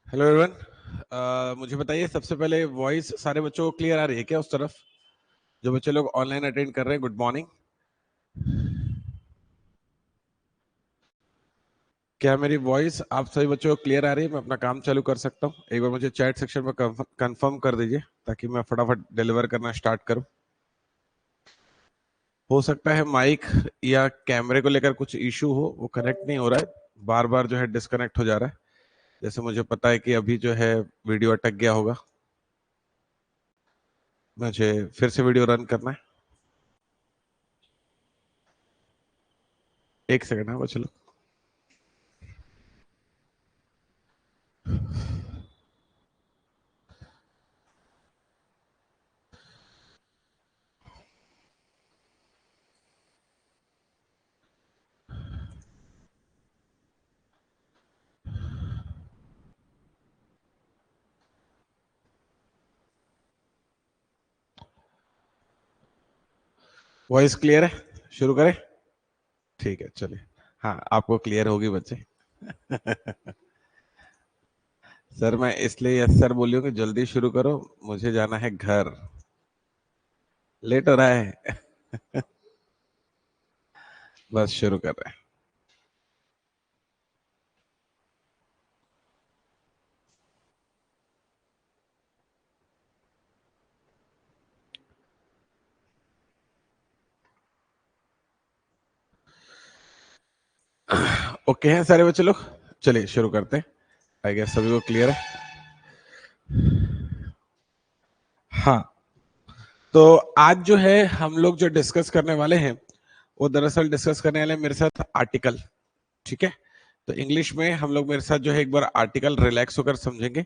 Hello everyone. मुझे बताइए सबसे पहले वॉइस सारे बच्चों को क्लियर आ रही है क्या उस तरफ? जो बच्चे लोग ऑनलाइन अटेंड कर रहे हैं, गुड मॉर्निंग। क्या मेरी वॉइस आप सभी बच्चों को क्लियर आ रही है? मैं अपना काम चालू कर सकता हूँ? एक बार मुझे चैट सेक्शन में कंफर्म कर दीजिए ताकि मैं फटाफट डिलीवर करना स्टार्ट करूँ। हो सकता है माइक या कैमरे को लेकर कुछ इशू हो, वो कनेक्ट नहीं हो रहा है, बार बार जो है डिस्कनेक्ट हो जा रहा है। जैसे मुझे पता है कि अभी जो है वीडियो अटक गया होगा, मुझे फिर से वीडियो रन करना है। एक सेकंड है, चलो। वॉइस क्लियर है? शुरू करें? ठीक है, चलिए। हाँ, आपको क्लियर होगी बच्चे। सर मैं इसलिए यस सर बोलियो कि जल्दी शुरू करो, मुझे जाना है घर, लेट हो रहा है। बस शुरू कर रहे हैं। ओके हैं सारे बच्चे लोग? चलिए शुरू करते हैं। आई गेस सभी को क्लियर है। हाँ, तो आज जो है हम लोग जो डिस्कस करने वाले हैं, वो दरअसल डिस्कस करने वाले हैं मेरे साथ आर्टिकल। ठीक है, तो इंग्लिश में हम लोग मेरे साथ जो है एक बार आर्टिकल रिलैक्स होकर समझेंगे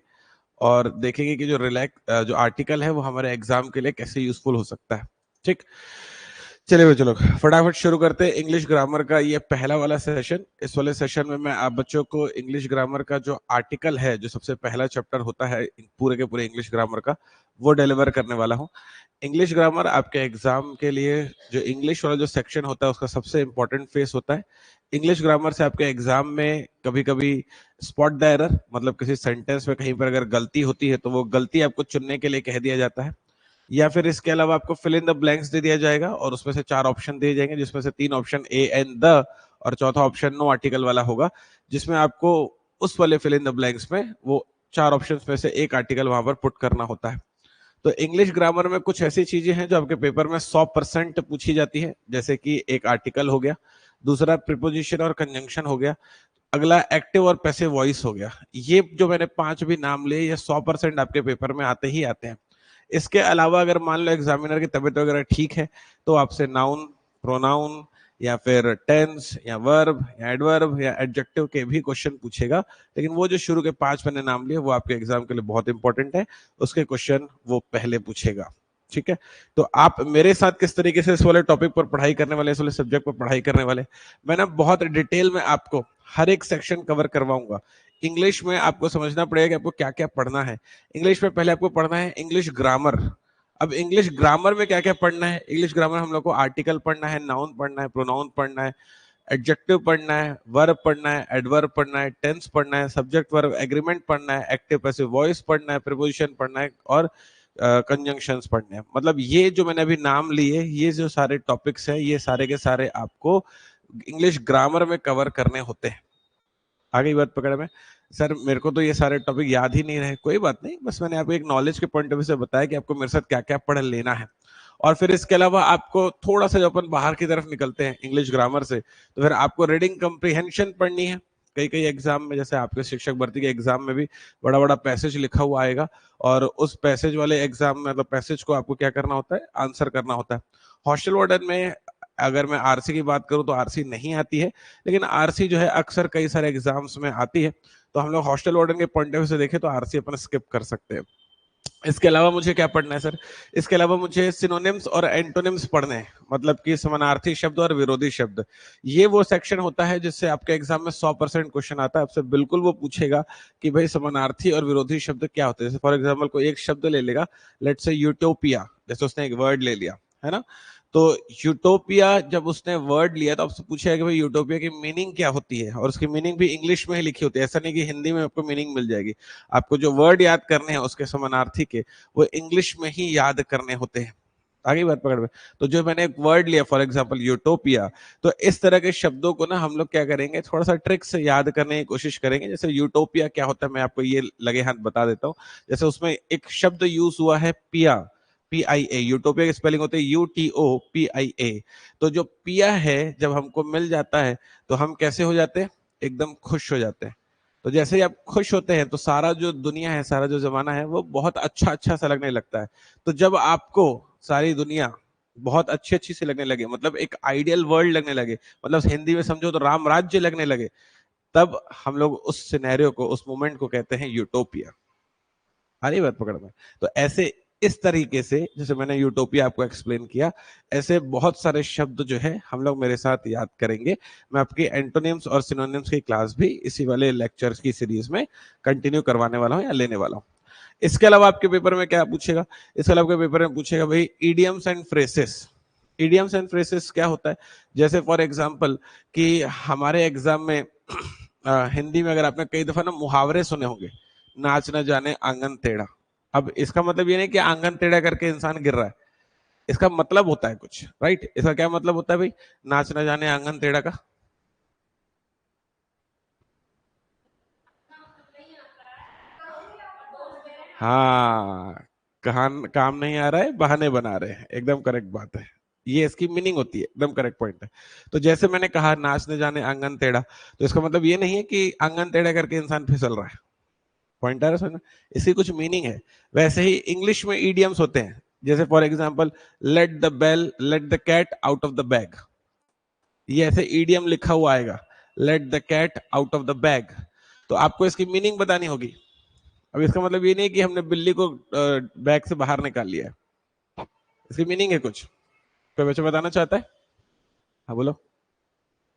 और देखेंगे कि जो आर्टिकल है वो हमारे एग्जाम के लिए कैसे यूजफुल हो सकता है। ठीक, चलिए भाई, चलो फटाफट शुरू करते हैं इंग्लिश ग्रामर का ये पहला वाला सेशन। इस वाले सेशन में मैं आप बच्चों को इंग्लिश ग्रामर का जो आर्टिकल है, जो सबसे पहला चैप्टर होता है पूरे के पूरे इंग्लिश ग्रामर का, वो डिलीवर करने वाला हूँ। इंग्लिश ग्रामर आपके एग्जाम के लिए जो इंग्लिश वाला जो सेक्शन होता है उसका सबसे इंपॉर्टेंट फेस होता है। इंग्लिश ग्रामर से आपके एग्जाम में कभी कभी स्पॉट द एरर, मतलब किसी सेंटेंस में कहीं पर अगर गलती होती है तो वो गलती आपको चुनने के लिए कह दिया जाता है, या फिर इसके अलावा आपको फिल इन द ब्लैंक्स दे दिया जाएगा और उसमें से 4 ऑप्शन दिए जाएंगे, जिसमें से 3 ऑप्शन ए एंड द और चौथा ऑप्शन नो आर्टिकल वाला होगा, जिसमें आपको उस वाले फिल इन द ब्लैंक्स में वो 4 ऑप्शन में से एक आर्टिकल वहां पर पुट करना होता है। तो इंग्लिश ग्रामर में कुछ ऐसी चीजें हैं जो आपके पेपर में 100% पूछी जाती है, जैसे कि एक आर्टिकल हो गया, दूसरा प्रीपोजिशन और कंजंक्शन हो गया, अगला एक्टिव और पैसिव वॉइस हो गया। ये जो मैंने 5 भी नाम लिए, ये 100% आपके पेपर में आते ही आते हैं। इसके अलावा अगर मान लो एग्जामिनर की तबीयत वगैरह ठीक है तो आपसे नाउन, प्रोनाउन या फिर टेंस या वर्ब या एडवर्ब या एडजेक्टिव के भी क्वेश्चन पूछेगा, लेकिन वो जो शुरू के 5 मैंने नाम लिए वो आपके एग्जाम के लिए बहुत इंपॉर्टेंट है, उसके क्वेश्चन वो पहले पूछेगा। ठीक है, तो आप मेरे साथ किस तरीके से इस वाले टॉपिक पर पढ़ाई करने वाले, इस वाले सब्जेक्ट पर पढ़ाई करने वाले, मैं ना बहुत डिटेल में आपको हर एक सेक्शन कवर करवाऊंगा। इंग्लिश में आपको समझना पड़ेगा कि आपको क्या क्या पढ़ना है। इंग्लिश में पहले आपको पढ़ना है इंग्लिश ग्रामर। अब इंग्लिश ग्रामर में क्या क्या पढ़ना है? इंग्लिश ग्रामर हम लोग को आर्टिकल पढ़ना है, नाउन पढ़ना है, प्रोनाउन पढ़ना है, एडजेक्टिव पढ़ना है, वर्ब पढ़ना है, एडवर्ब पढ़ना है, टेंस पढ़ना है, सब्जेक्ट वर्ब एग्रीमेंट पढ़ना है, एक्टिव पैसिव वॉइस पढ़ना है, प्रीपोजिशन पढ़ना है और कंजंक्शंस पढ़ने हैं। मतलब ये जो मैंने अभी नाम लिए, ये जो सारे टॉपिक्स हैं, ये सारे के सारे आपको इंग्लिश ग्रामर में कवर करने होते हैं। आगे बात पकड़ में, सर मेरे को तो ये सारे टॉपिक याद ही नहीं रहे, कोई बात नहीं, बस मैंने आपको एक नॉलेज के पॉइंट ऑफ व्यू से बताया कि आपको मेरे साथ क्या क्या पढ़ लेना है। और फिर इसके अलावा आपको थोड़ा सा जो अपन बाहर की तरफ निकलते हैं इंग्लिश ग्रामर से, तो फिर आपको रीडिंग कंप्रीहेंशन पढ़नी है। कई कई एग्जाम में, जैसे आपके शिक्षक भर्ती के एग्जाम में भी बड़ा बड़ा पैसेज लिखा हुआ आएगा, और उस पैसेज वाले एग्जाम में, मतलब पैसेज को आपको क्या करना होता है, आंसर करना होता है। हॉस्टल वार्डन में अगर मैं आरसी की बात करूं तो आरसी नहीं आती है, लेकिन आरसी जो है अक्सर कई सारे एग्जाम्स में आती है, तो हम लोग हॉस्टल वार्डन के पॉइंट ऑफ व्यू से देखें तो आरसी अपन स्किप कर सकते हैं। इसके अलावा मुझे क्या पढ़ना है सर? इसके अलावा मुझे सिनोनिम्स और एंटोनिम्स पढ़ने हैं, मतलब कि समानार्थी शब्द और विरोधी शब्द। ये वो सेक्शन होता है जिससे आपके एग्जाम में 100% क्वेश्चन आता है। आपसे बिल्कुल वो पूछेगा कि भाई समानार्थी और विरोधी शब्द क्या होते हैं। जैसे फॉर एग्जाम्पल कोई एक शब्द ले लेगा, लेट्स से यूटोपिया, जैसे उसने एक वर्ड ले लिया है ना, तो यूटोपिया जब उसने वर्ड लिया तो आपसे पूछा कि भाई यूटोपिया की मीनिंग क्या होती है, और उसकी मीनिंग भी इंग्लिश में ही लिखी होती है, ऐसा नहीं कि हिंदी में आपको मीनिंग मिल जाएगी। आपको जो वर्ड याद करने हैं उसके समानार्थी के, वो इंग्लिश में ही याद करने होते हैं। आगे बात पकड़ में। तो जो मैंने एक वर्ड लिया फॉर एग्जांपल यूटोपिया, तो इस तरह के शब्दों को ना हम लोग क्या करेंगे, थोड़ा सा ट्रिक से याद करने की कोशिश करेंगे। जैसे यूटोपिया क्या होता है मैं आपको ये लगे हाथ बता देता हूँ। जैसे उसमें एक शब्द यूज हुआ है पिया, PIA। यूटोपिया की स्पेलिंग होती है UTOPIA। तो जो पिया है जब हमको मिल जाता है तो हम कैसे हो जाते हैं, एकदम खुश हो जाते हैं। तो जैसे ही आप खुश होते हैं तो सारा जो दुनिया है, सारा जो जमाना है, वो बहुत अच्छा अच्छा सा लगने लगता है। तो जब आपको सारी दुनिया बहुत अच्छी अच्छी से लगने लगे, मतलब एक आइडियल वर्ल्ड लगने लगे, मतलब हिंदी में समझो तो राम राज्य लगने लगे, तब हम लोग उस सिनेरियो को, उस मोमेंट को कहते हैं यूटोपिया। आ रही बात पकड़ में। तो ऐसे इस तरीके से जैसे मैंने यूटोपिया आपको एक्सप्लेन किया, ऐसे बहुत सारे शब्द जो है हम लोग मेरे साथ याद करेंगे। मैं आपकी एंटोनिम्स और सिनोनिम्स की क्लास भी इसी वाले लेक्चर्स की सीरीज में कंटिन्यू करवाने वाला हूं या लेने वाला हूं। इसके अलावा आपके पेपर में क्या पूछेगा, इसके अलावा आपके पेपर में पूछेगा भाई idioms and phrases. Idioms and phrases क्या होता है, जैसे फॉर एग्जांपल कि हमारे एग्जाम में हिंदी में अगर आपने कई दफा ना मुहावरे सुने होंगे, नाच न जाने आंगन टेढ़ा। अब इसका मतलब ये नहीं कि आंगन टेढ़ा करके इंसान गिर रहा है, इसका मतलब होता है कुछ, राइट। इसका क्या मतलब होता है भाई, नाच न जाने आंगन टेढ़ा का? हाँ, काम नहीं आ रहा है, बहाने बना रहे हैं, एकदम करेक्ट बात है। ये इसकी मीनिंग होती है, एकदम करेक्ट पॉइंट है। तो जैसे मैंने कहा नाचने जाने आंगन टेढ़ा, तो इसका मतलब ये नहीं है कि आंगन टेढ़ा करके इंसान फिसल रहा है। पॉइंट आ रहा है समझ में? इसकी कुछ मीनिंग है। वैसे ही इंग्लिश में ईडियम्स होते हैं, जैसे for example let the bell let the cat out of the bag. ये ऐसे ईडियम लिखा हुआ आएगा, let the cat out of the bag. तो आपको इसकी मीनिंग बतानी होगी। अब इसका मतलब ये नहीं है कि हमने बिल्ली को बैग से बाहर निकाल लिया है, इसकी मीनिंग है कुछ। कोई बच्चा बताना चाहता है? हाँ बोलो।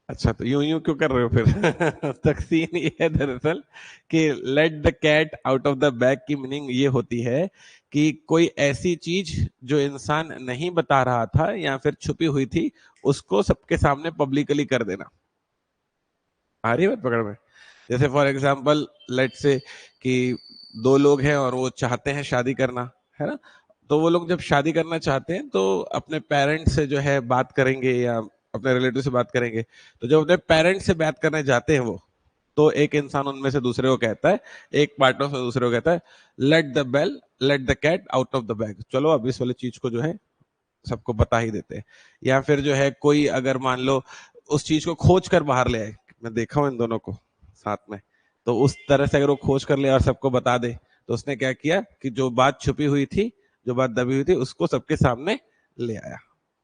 अच्छा, तो यूं यूं क्यों कर रहे हो फिर? तक सीन ये है दरअसल कि let the cat out of the bag की मीनिंग ये होती है कि कोई ऐसी चीज जो इंसान नहीं बता रहा था या फिर छुपी हुई थी, उसको सबके सामने पब्लिकली कर देना। आ रही है बात पकड़ में? जैसे फॉर एग्जाम्पल लेट से कि दो लोग हैं और वो चाहते हैं शादी करना, है ना। तो वो लोग जब शादी करना चाहते हैं तो अपने पेरेंट्स से जो है बात करेंगे या अपने रिलेटिव से बात करेंगे। तो जब अपने पेरेंट्स से बात करने जाते हैं वो, तो एक इंसान उनमें से दूसरे को कहता है, एक पार्टनर से दूसरे को कहता है, let the bell let the cat out of the bag. चलो अब इस वाली चीज को जो है सबको बता ही देते हैं। या फिर जो है कोई अगर मान लो उस चीज को खोज कर बाहर ले आए, मैं देखा हूं इन दोनों को साथ में, तो उस तरह से अगर वो खोज कर ले और सबको बता दे, तो उसने क्या किया कि जो बात छुपी हुई थी, जो बात दबी हुई थी, उसको सबके सामने ले आया।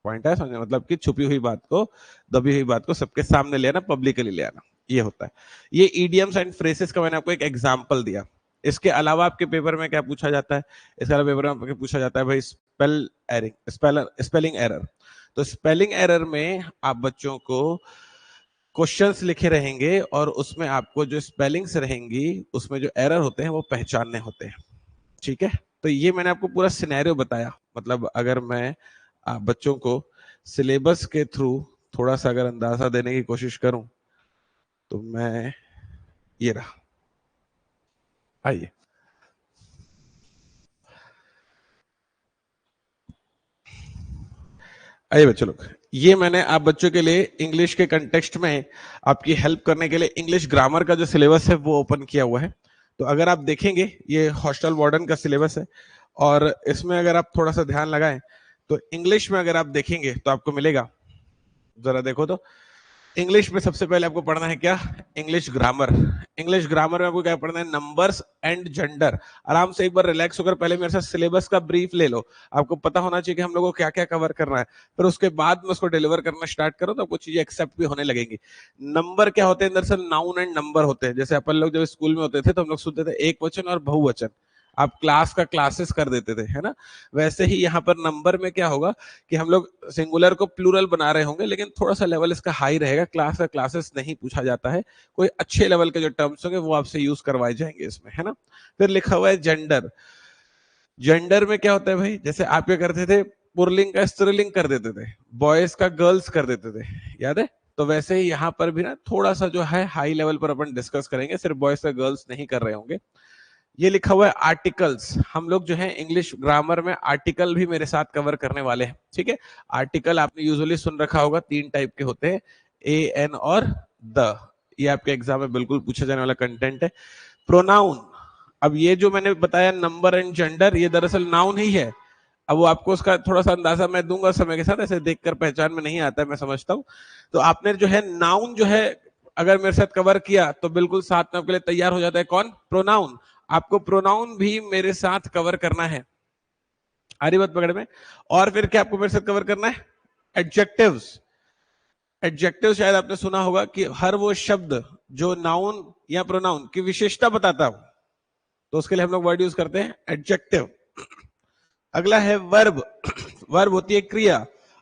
पॉइंट है समझे, मतलब कि छुपी हुई बात को, दबी हुई बात को सबके सामने ले आना, पब्लिकली ले आना, ये होता है। ये ईडियम्स एंड फ्रेसेस का मैंने आपको एक एग्जाम्पल दिया। इसके अलावा आपके पेपर में क्या पूछा जाता है, इसके अलावा पेपर में पूछा जाता है भाई स्पेलिंग एरर। तो स्पेलिंग एरर में आप बच्चों को क्वेश्चंस लिखे रहेंगे और उसमें आपको जो स्पेलिंग्स रहेंगी उसमें जो एरर होते हैं वो पहचानने होते हैं। ठीक है, तो ये मैंने आपको पूरा सिनेरियो बताया। मतलब अगर मैं आप बच्चों को सिलेबस के थ्रू थोड़ा सा अगर अंदाजा देने की कोशिश करूं, तो मैं ये रहा, आइए। आइए बच्चों लोग, ये मैंने आप बच्चों के लिए इंग्लिश के कंटेक्स्ट में आपकी हेल्प करने के लिए इंग्लिश ग्रामर का जो सिलेबस है वो ओपन किया हुआ है। तो अगर आप देखेंगे ये हॉस्टल वार्डन का सिलेबस है, और इसमें अगर आप थोड़ा सा ध्यान लगाएं तो इंग्लिश में अगर आप देखेंगे तो आपको मिलेगा, जरा देखो तो, इंग्लिश में सबसे पहले आपको पढ़ना है क्या, इंग्लिश ग्रामर। इंग्लिश ग्रामर में आपको क्या पढ़ना है, नंबर्स एंड जेंडर। आराम से एक बार रिलैक्स होकर पहले मेरे साथ सिलेबस का ब्रीफ ले लो। आपको पता होना चाहिए कि हम लोगों को क्या क्या कवर करना है, फिर उसके बाद में उसको डिलीवर करना स्टार्ट करो तो आपको चीजें एक्सेप्ट भी होने लगेंगी। नंबर क्या होते हैं, दरअसल नाउन एंड नंबर होते हैं। जैसे अपन लोग जब स्कूल में होते थे तो हम लोग सुनते थे एक वचन और बहुवचन, आप क्लास का क्लासेस कर देते थे, है ना। वैसे ही यहाँ पर नंबर में क्या होगा कि हम लोग सिंगुलर को प्लूरल बना रहे होंगे, लेकिन थोड़ा सा लेवल इसका हाई रहेगा, क्लास का क्लासेस नहीं पूछा जाता है, कोई अच्छे लेवल के जो टर्म्स होंगे वो आपसे यूज करवाए जाएंगे इसमें, है ना। फिर लिखा हुआ है जेंडर। जेंडर में क्या होता है भाई, जैसे आप क्या करते थे, पुल्लिंग का स्त्रीलिंग कर देते थे, बॉयज का गर्ल्स कर देते थे, याद है? तो वैसे ही यहाँ पर भी ना थोड़ा सा जो है हाई लेवल पर अपन डिस्कस करेंगे, सिर्फ बॉयज का गर्ल्स नहीं कर रहे होंगे। ये लिखा हुआ है आर्टिकल्स, हम लोग जो है इंग्लिश ग्रामर में आर्टिकल भी मेरे साथ कवर करने वाले हैं, ठीक है? आर्टिकल आपने यूजुअली सुन रखा होगा, 3 टाइप के होते हैं, ए, एन और द। ये आपके एग्जाम में बिल्कुल पूछा जाने वाला कंटेंट है। प्रोनाउन, अब ये जो मैंने बताया नंबर एंड जेंडर, ये दरअसल नाउन ही है। अब वो आपको उसका थोड़ा सा अंदाजा मैं दूंगा समय के साथ, ऐसे देखकर पहचान में नहीं आता है, मैं समझता हूँ। तो आपने जो है नाउन जो है अगर मेरे साथ कवर किया तो बिल्कुल साथ में आपके लिए तैयार हो जाता है कौन? प्रोनाउन। आपको प्रोनाउन भी मेरे साथ कवर करना है, आ रही बात पकड़ में? और फिर क्या आपको मेरे साथ कवर करना है? एडजेक्टिव्स। एडजेक्टिव शायद आपने सुना होगा कि हर वो शब्द जो नाउन या प्रोनाउन की विशेषता बताता हो, तो उसके लिए हम लोग वर्ड यूज करते हैं एडजेक्टिव। अगला है वर्ब। वर्ब होती है क्रिया।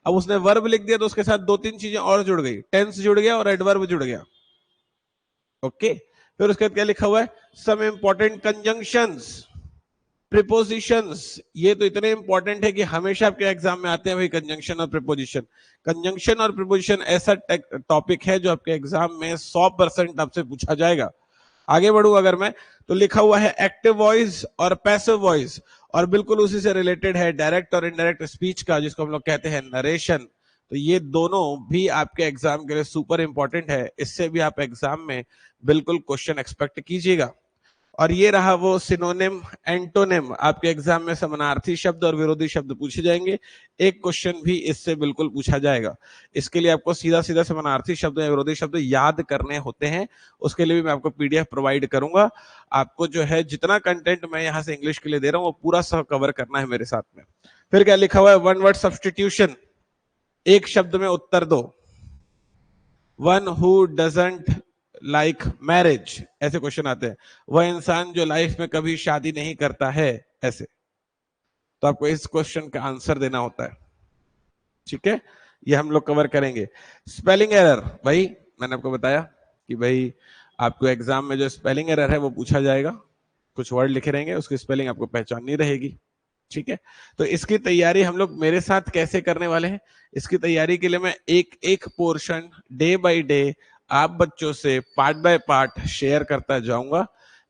अब उसने वर्ब लिख दिया तो उसके साथ 2-3 चीजें और जुड़ गई, टेंस जुड़ गया और एडवर्ब जुड़ गया। ओके, फिर उसके बाद क्या लिखा हुआ है? Some important conjunctions, prepositions. ये तो इतने इंपॉर्टेंट है कि हमेशा आपके एग्जाम में आते हैं भाई, कंजंक्शन और प्रीपोजिशन। कंजंक्शन और प्रीपोजिशन ऐसा टॉपिक है जो आपके एग्जाम में 100% आपसे पूछा जाएगा। आगे बढ़ू अगर मैं, तो लिखा हुआ है एक्टिव वॉइस और पैसिव वॉइस, और बिल्कुल उसी से रिलेटेड है डायरेक्ट और इनडायरेक्ट स्पीच का, जिसको हम लोग कहते हैं नरेशन। तो ये दोनों भी आपके एग्जाम के लिए सुपर इंपॉर्टेंट है, इससे भी आप एग्जाम में बिल्कुल क्वेश्चन एक्सपेक्ट कीजिएगा। और ये रहा वो सिनोनिम एंटोनिम, आपके एग्जाम में समानार्थी शब्द और विरोधी शब्द पूछे जाएंगे। एक क्वेश्चन भी इससे बिल्कुल पूछा जाएगा। इसके लिए आपको सीधा सीधा समानार्थी शब्द या विरोधी शब्द याद करने होते हैं, उसके लिए भी मैं आपको पीडीएफ प्रोवाइड करूंगा। आपको जो है जितना कंटेंट मैं यहाँ से इंग्लिश के लिए दे रहा हूँ वो पूरा सब कवर करना है मेरे साथ में। फिर क्या लिखा हुआ है? वन वर्ड सब्सटीट्यूशन, एक शब्द में उत्तर दो। One who doesn't like marriage, ऐसे क्वेश्चन आते हैं। वह इंसान जो लाइफ में कभी शादी नहीं करता है, ऐसे। तो आपको इस क्वेश्चन का आंसर देना होता है, ठीक है? ये हम लोग कवर करेंगे। स्पेलिंग एरर, भाई मैंने आपको बताया कि भाई आपको एग्जाम में जो स्पेलिंग एरर है वो पूछा जाएगा। कुछ वर्ड लिखे रहेंगे, उसकी स्पेलिंग आपको पहचाननी रहेगी, ठीक है? तो इसकी तैयारी हम लोग मेरे साथ कैसे करने वाले हैं, इसकी तैयारी के लिए मैं एक एक पोर्शन डे बाय डे आप बच्चों से पार्ट बाय पार्ट शेयर करता जाऊंगा।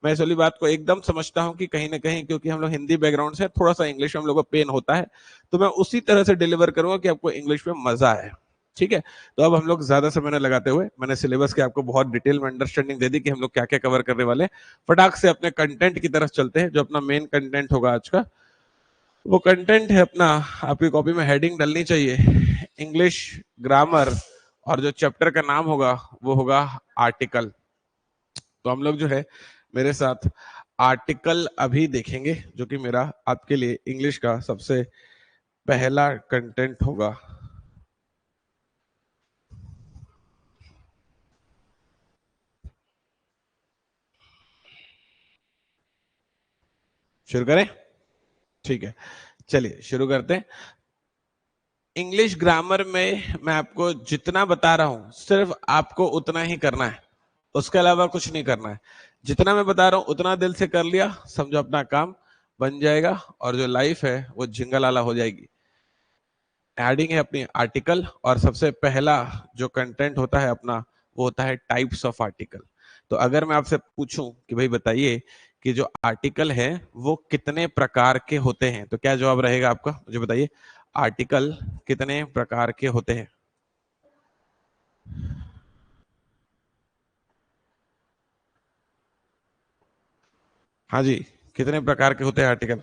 मैं इस वाली बात को एकदम समझता हूं कि कहीं ना कहीं क्योंकि हम लोग हिंदी बैकग्राउंड से, थोड़ा सा इंग्लिश में हम लोग को पेन होता है, तो मैं उसी तरह से डिलीवर करूंगा कि आपको इंग्लिश में मजा आए, ठीक है? तो अब हम लोग ज्यादा समय न लगाते हुए, मैंने सिलेबस के आपको बहुत डिटेल में अंडरस्टैंडिंग दे दी कि हम लोग क्या क्या कवर करने वाले हैं। फटाक से अपने कंटेंट की तरफ चलते हैं, जो अपना मेन कंटेंट होगा आज का। वो कंटेंट है अपना, आपकी कॉपी में हेडिंग डलनी चाहिए, इंग्लिश ग्रामर, और जो चैप्टर का नाम होगा वो होगा आर्टिकल। तो हम लोग जो है मेरे साथ आर्टिकल अभी देखेंगे, जो कि मेरा आपके लिए इंग्लिश का सबसे पहला कंटेंट होगा। शुरू करें? ठीक है, चलिए शुरू करते हैं। इंग्लिश ग्रामर में मैं आपको जितना बता रहा हूं सिर्फ आपको उतना ही करना है, उसके अलावा कुछ नहीं करना है। जितना मैं बता रहा हूं उतना दिल से कर लिया, समझो अपना काम बन जाएगा, और जो लाइफ है वो झिंगालाला हो जाएगी। एडिंग है अपनी आर्टिकल, और सबसे पहला जो कंटेंट होता है अपना वो होता है टाइप्स ऑफ आर्टिकल। तो अगर मैं आपसे पूछूं कि भाई बताइए कि जो आर्टिकल है वो कितने प्रकार के होते हैं, तो क्या जवाब रहेगा आपका? मुझे बताइए, आर्टिकल कितने प्रकार के होते हैं? हाँ जी, कितने प्रकार के होते हैं आर्टिकल?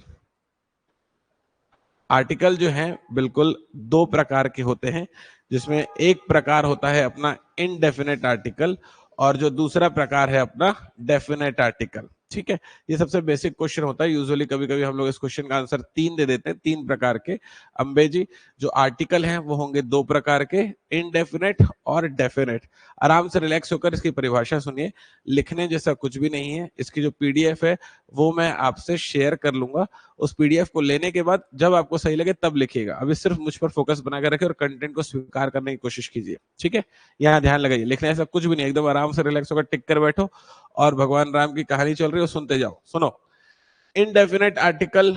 आर्टिकल जो है बिल्कुल 2 प्रकार के होते हैं, जिसमें एक प्रकार होता है अपना इनडेफिनेट आर्टिकल, और जो दूसरा प्रकार है अपना डेफिनेट आर्टिकल, ठीक है? ये सबसे बेसिक क्वेश्चन होता है। यूजुअली कभी कभी हम लोग इस क्वेश्चन का आंसर 3 दे देते हैं, 3 प्रकार के। अंबे जी, जो आर्टिकल हैं वो होंगे 2 प्रकार के, इनडेफिनेट और डेफिनेट। आराम से रिलैक्स होकर इसकी परिभाषा सुनिए, लिखने जैसा कुछ भी नहीं है। इसकी जो पीडीएफ है वो मैं आपसे शेयर कर लूंगा। उस पीडीएफ को लेने के बाद जब आपको सही लगे तब लिखिएगा। अभी सिर्फ मुझ पर फोकस बनाकर रखें और कंटेंट को स्वीकार करने की कोशिश कीजिए, ठीक है? यहाँ ध्यान लगाइए, लिखने ऐसा कुछ भी नहीं, एकदम आराम से रिलैक्स होकर टिक कर बैठो और भगवान राम की कहानी चल रही है सुनते जाओ। सुनो, इनडेफिनेट आर्टिकल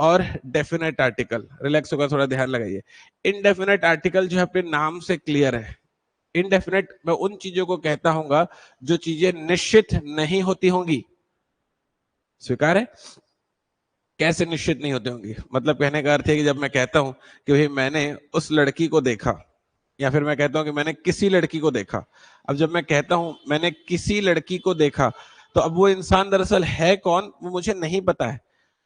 और डेफिनेट आर्टिकल। रिलैक्स होकर थोड़ा ध्यान लगाइए। इनडेफिनेट आर्टिकल जो है अपने नाम से क्लियर है। इनडेफिनेट मैं उन चीजों को कहता हूंगा जो चीजें निश्चित नहीं होती होंगी। स्वीकार है? कैसे निश्चित नहीं होते होंगी? मतलब कहने का अर्थ है कि जब मैं कहता हूं कि भाई मैंने उस लड़की को देखा, या फिर मैं कहता हूं कि मैंने किसी लड़की को देखा। अब जब मैं कहता हूं मैंने किसी लड़की को देखा, तो अब वो इंसान दरअसल है कौन वो मुझे नहीं पता है।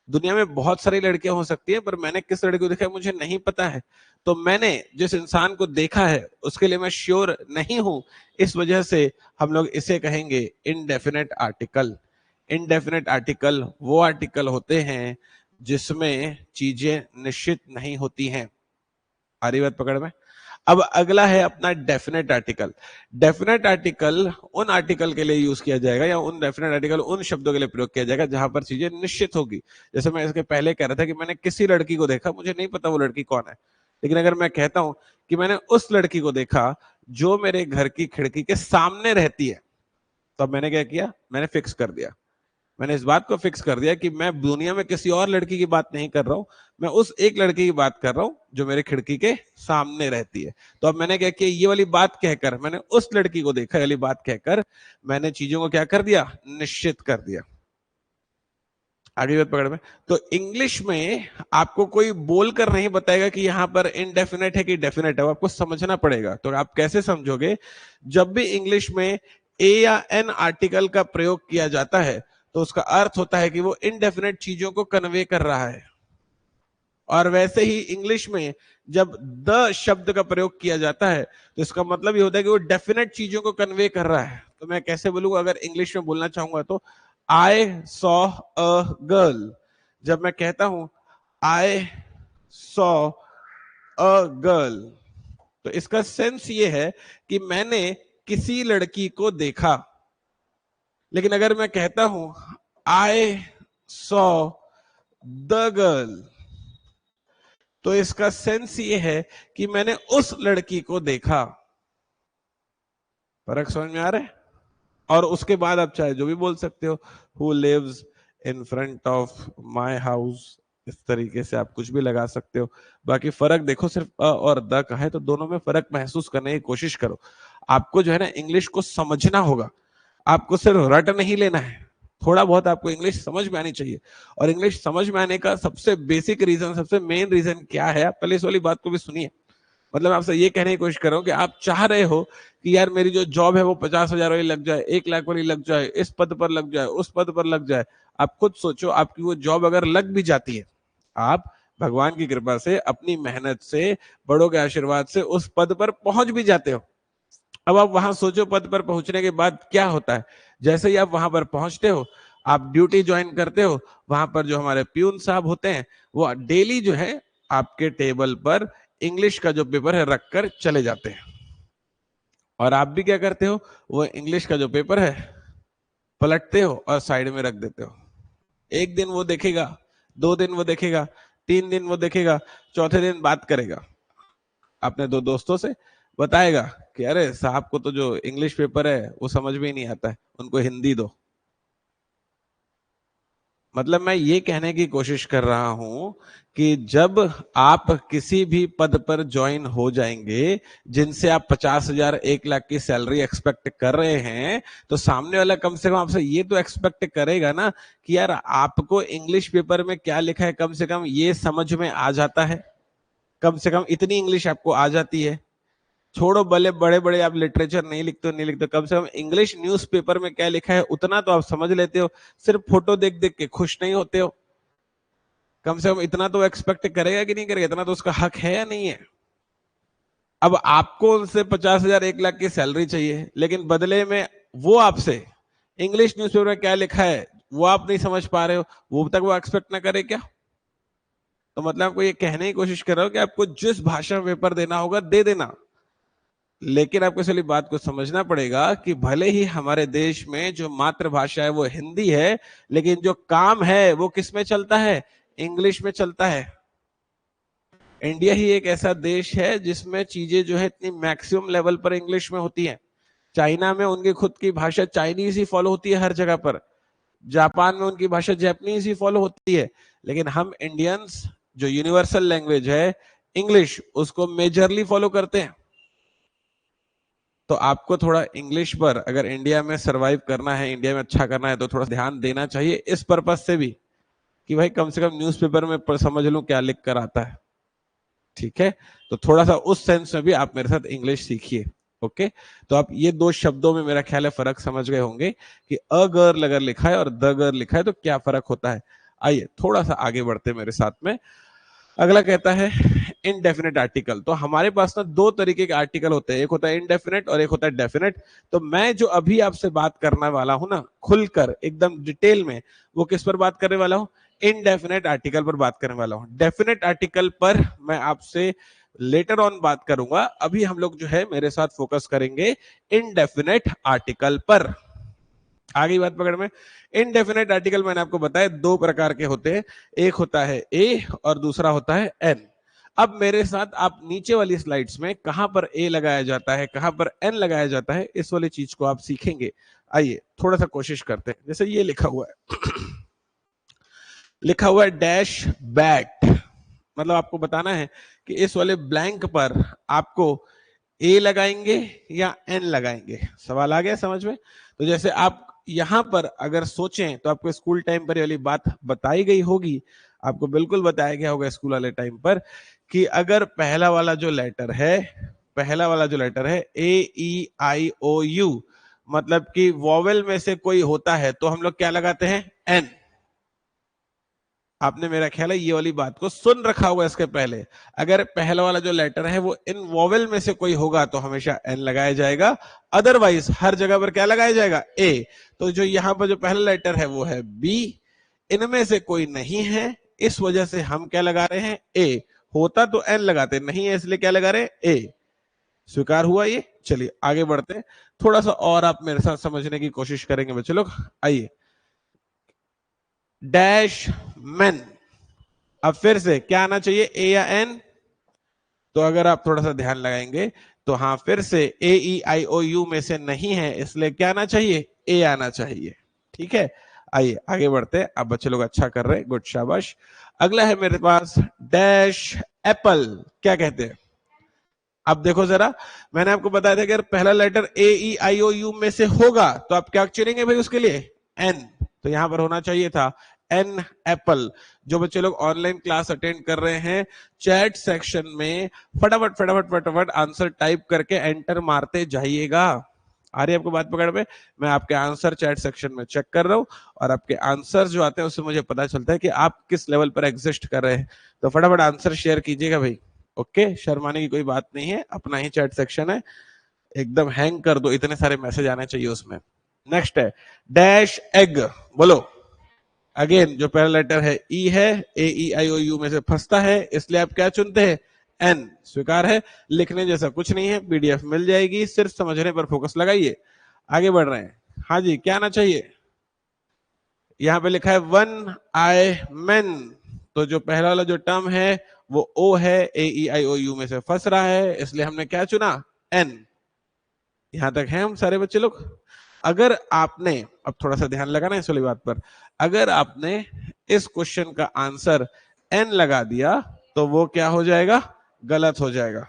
दुनिया में बहुत सारी लड़कियां हो सकती है, पर मैंने किस लड़की को देखा है मुझे नहीं पता है। तो मैंने जिस इंसान को देखा है उसके लिए मैं श्योर नहीं हूं, इस वजह से हम लोग इसे कहेंगे इनडेफिनेट आर्टिकल। इनडेफिनेट आर्टिकल वो आर्टिकल होते हैं जिसमें चीजें निश्चित नहीं होती हैं। आ रही बात पकड़ में? अब अगला है अपना डेफिनेट आर्टिकल। डेफिनेट आर्टिकल उन आर्टिकल के लिए यूज किया जाएगा, या उन डेफिनेट आर्टिकल उन शब्दों के लिए प्रयोग किया जाएगा जहां पर चीजें निश्चित होगी। जैसे मैं इसके पहले कह रहा था कि मैंने किसी लड़की को देखा, मुझे नहीं पता वो लड़की कौन है। लेकिन अगर मैं कहता हूं कि मैंने उस लड़की को देखा जो मेरे घर की खिड़की के सामने रहती है, तो अब मैंने क्या किया? मैंने फिक्स कर दिया। मैंने इस बात को फिक्स कर दिया कि मैं दुनिया में किसी और लड़की की बात नहीं कर रहा हूं, मैं उस एक लड़की की बात कर रहा हूं जो मेरे खिड़की के सामने रहती है। तो अब मैंने क्या किया? ये वाली बात कहकर, मैंने उस लड़की को देखा वाली बात कहकर मैंने चीजों को क्या कर दिया? निश्चित कर दिया। आगे बात पकड़ में? तो इंग्लिश में आपको कोई बोलकर नहीं बताएगा कि यहां पर इनडेफिनेट है कि डेफिनेट है, वो आपको समझना पड़ेगा। तो आप कैसे समझोगे? जब भी इंग्लिश में ए या एन आर्टिकल का प्रयोग किया जाता है तो उसका अर्थ होता है कि वो इनडेफिनेट चीजों को कन्वे कर रहा है। और वैसे ही इंग्लिश में जब द शब्द का प्रयोग किया जाता है तो इसका मतलब ये होता है कि वो डेफिनेट चीजों को कन्वे कर रहा है। तो मैं कैसे बोलूंगा? अगर इंग्लिश में बोलना चाहूंगा तो आई सॉ अ गर्ल। जब मैं कहता हूं आई सॉ अ गर्ल, तो इसका सेंस ये है कि मैंने किसी लड़की को देखा। लेकिन अगर मैं कहता हूं आई सॉ द गर्ल, तो इसका सेंस ये है कि मैंने उस लड़की को देखा। फर्क समझ में आ रहा है? और उसके बाद आप चाहे जो भी बोल सकते हो, who lives in front of my house, इस तरीके से आप कुछ भी लगा सकते हो। बाकी फर्क देखो सिर्फ अ और द का है, तो दोनों में फर्क महसूस करने की कोशिश करो। आपको जो है ना इंग्लिश को समझना होगा, आपको सिर्फ रट नहीं लेना है। थोड़ा बहुत आपको इंग्लिश समझ में आनी चाहिए। और इंग्लिश समझ में आने का सबसे बेसिक रीजन, सबसे मेन रीजन क्या है? आप पहले इस वाली बात को भी सुनिए। मतलब आपसे ये कहने की कोशिश कर रहा हूं कि आप चाह रहे हो कि यार मेरी जो जॉब है वो 50,000 वाली लग जाए, 1 लाख वाली लग जाए, इस पद पर लग जाए, उस पद पर लग जाए। आप खुद सोचो, आपकी वो जॉब अगर लग भी जाती है, आप भगवान की कृपा से, अपनी मेहनत से, बड़ों के आशीर्वाद से उस पद पर पहुंच भी जाते हो। अब आप वहां सोचो पद पर पहुंचने के बाद क्या होता है। जैसे ही आप वहां पर पहुंचते हो, आप ड्यूटी ज्वाइन करते हो, वहां पर जो हमारे प्यून साहब होते हैं वो डेली जो है आपके टेबल पर इंग्लिश का जो पेपर है रखकर चले जाते हैं। और आप भी क्या करते हो? वो इंग्लिश का जो पेपर है पलटते हो और साइड में रख देते हो। एक दिन वो देखेगा, 2 दिन वो देखेगा, 3 दिन वो देखेगा, चौथे दिन बात करेगा अपने 2 दोस्तों से, बताएगा कि अरे साहब को तो जो इंग्लिश पेपर है वो समझ में ही नहीं आता है, उनको हिंदी दो। मतलब मैं ये कहने की कोशिश कर रहा हूं कि जब आप किसी भी पद पर ज्वाइन हो जाएंगे जिनसे आप 50,000 1 लाख की सैलरी एक्सपेक्ट कर रहे हैं, तो सामने वाला कम से कम आपसे ये तो एक्सपेक्ट करेगा ना कि यार आपको इंग्लिश पेपर में क्या लिखा है कम से कम ये समझ में आ जाता है। कम से कम इतनी इंग्लिश आपको आ जाती है। छोड़ो भले बड़े बड़े आप लिटरेचर नहीं लिखते हो, नहीं लिखते, कम से कम इंग्लिश न्यूज़पेपर में क्या लिखा है उतना तो आप समझ लेते हो। सिर्फ फोटो देख देख के खुश नहीं होते हो। कम से कम इतना तो एक्सपेक्ट करेगा कि नहीं करेगा? इतना तो उसका हक है या नहीं है? अब आपको उनसे 50,000 1 लाख की सैलरी चाहिए, लेकिन बदले में वो आपसे इंग्लिश न्यूज़पेपर में क्या लिखा है वो आप नहीं समझ पा रहे हो, वो तक वो एक्सपेक्ट ना करे क्या? तो मतलब आपको ये कहने की कोशिश कर रहा हूं कि आपको जिस भाषा में पेपर देना होगा दे देना। लेकिन आपको इसलिए बात को समझना पड़ेगा कि भले ही हमारे देश में जो मातृभाषा है वो हिंदी है, लेकिन जो काम है वो किस में चलता है? इंग्लिश में चलता है। इंडिया ही एक ऐसा देश है जिसमें चीजें जो है इतनी मैक्सिमम लेवल पर इंग्लिश में होती हैं। चाइना में उनकी खुद की भाषा चाइनीज ही फॉलो होती है हर जगह पर। जापान में उनकी भाषा जैपनीज ही फॉलो होती है, लेकिन हम इंडियंस जो यूनिवर्सल लैंग्वेज है इंग्लिश, उसको मेजरली फॉलो करते हैं। तो आपको थोड़ा इंग्लिश पर, अगर इंडिया में सरवाइव करना है, इंडिया में अच्छा करना है, तो थोड़ा ध्यान देना चाहिए इस पर्पज से भी कि भाई कम से कम न्यूज़पेपर में समझ लूं क्या लिख कर आता है। ठीक है, तो थोड़ा सा उस सेंस में भी आप मेरे साथ इंग्लिश सीखिए। ओके, तो आप ये दो शब्दों में मेरा ख्याल है फर्क समझ गए होंगे कि अ गर्ल अगर लिखा है और द गर्ल लिखा है तो क्या फर्क होता है। आइए थोड़ा सा आगे बढ़ते मेरे साथ में। अगला कहता है इनडेफिनेट आर्टिकल। तो हमारे पास ना दो तरीके के आर्टिकल होते हैं, एक होता है इनडेफिनेट और एक होता है डेफिनेट। तो मैं जो अभी आपसे बात करने वाला हूं ना, खुलकर एकदम डिटेल में, वो किस पर बात करने वाला हूं? इनडेफिनेट आर्टिकल पर बात करने वाला हूं। डेफिनेट आर्टिकल पर मैं आपसे लेटर ऑन बात करूंगा। अभी हम लोग जो है मेरे साथ फोकस करेंगे इनडेफिनेट आर्टिकल पर। आगे बात पकड़ में। इनडेफिनेट आर्टिकल मैंने आपको बताया दो प्रकार के होते हैं, एक होता है ए और दूसरा होता है एन। अब मेरे साथ आप नीचे वाली स्लाइड्स में कहां पर ए लगाया जाता है, कहां पर एन लगाया जाता है, इस वाली चीज को आप सीखेंगे। आइए थोड़ा सा कोशिश करते हैं। जैसे ये लिखा हुआ है लिखा हुआ है डैश बैट, मतलब आपको बताना है कि इस वाले ब्लैंक पर आपको ए लगाएंगे या एन लगाएंगे। सवाल आ गया समझ में? तो जैसे आप यहां पर अगर सोचें तो आपको स्कूल टाइम पर वाली बात बताई गई होगी, आपको बिल्कुल बताया गया होगा स्कूल वाले टाइम पर कि अगर पहला वाला जो लेटर है, पहला वाला जो लेटर है AEIOU, मतलब कि वॉवेल में से कोई होता है तो हम लोग क्या लगाते हैं? एन। आपने मेरा ख्याल है ये वाली बात को सुन रखा होगा इसके पहले। अगर पहला वाला जो लेटर है वो इन वॉवेल में से कोई होगा तो हमेशा एन लगाया जाएगा, अदरवाइज हर जगह पर क्या लगाया जाएगा? ए। तो जो यहाँ पर जो पहला लेटर है वो है बी, इनमें से कोई नहीं है, इस वजह से हम क्या लगा रहे हैं? ए। होता तो एन लगाते, नहीं है इसलिए क्या लगा रहे हैं? ए। स्वीकार हुआ ये? चलिए आगे बढ़ते हैं, थोड़ा सा और आप मेरे साथ समझने की कोशिश करेंगे बच्चे लोग। आइए, डैश मैन, अब फिर से क्या आना चाहिए? ए या एन? तो अगर आप थोड़ा सा ध्यान लगाएंगे तो हाँ, फिर से AEIOU में से नहीं है, इसलिए क्या आना चाहिए? ए आना चाहिए। ठीक है, आइए आगे बढ़ते हैं। अब बच्चे लोग अच्छा कर रहे हैं, गुड, शाबाश। अगला है मेरे पास डैश एप्पल। क्या कहते हैं? अब देखो जरा, मैंने आपको बताया था कि अगर पहला लेटर AEIOU में से होगा तो आप क्या चुनेंगे भाई उसके लिए? एन। तो यहां पर होना चाहिए था एन, एप्पल। जो बच्चे लोग ऑनलाइन क्लास अटेंड कर रहे हैं, चैट सेक्शन में फटाफट फटाफट फटाफट आंसर टाइप करके एंटर मारते जाइएगा। आ रही है आपको बात पकड़ में? मैं आपके आंसर चैट सेक्शन में चेक कर रहा हूं और आपके आंसर जो आते हैं उससे मुझे पता चलता है कि आप किस लेवल पर एग्जिस्ट कर रहे हैं। तो फटाफट आंसर शेयर कीजिएगा भाई। ओके, शर्माने की कोई बात नहीं है, अपना ही चैट सेक्शन है, एकदम हैंग कर दो, इतने सारे मैसेज आने चाहिए उसमें। नेक्स्ट है डैश एग। बोलो। अगेन जो पहला लेटर है ई है, AEIOU में से फंसता है, इसलिए आप क्या चुनते हैं? एन। स्वीकार है? लिखने जैसा कुछ नहीं है, PDF मिल जाएगी, सिर्फ समझने पर फोकस लगाइए। आगे बढ़ रहे हैं। हाँ जी, क्या आना चाहिए? यहां पे लिखा है वन आई मैन। तो जो पहला वाला जो टर्म है वो ओ है, AEIOU में से फंस रहा है, इसलिए हमने क्या चुना? एन। यहां तक है हम सारे बच्चे लोग? अगर आपने, अब थोड़ा सा ध्यान लगाना इस वाली बात पर, अगर आपने इस क्वेश्चन का आंसर एन लगा दिया तो वो क्या हो जाएगा? गलत हो जाएगा।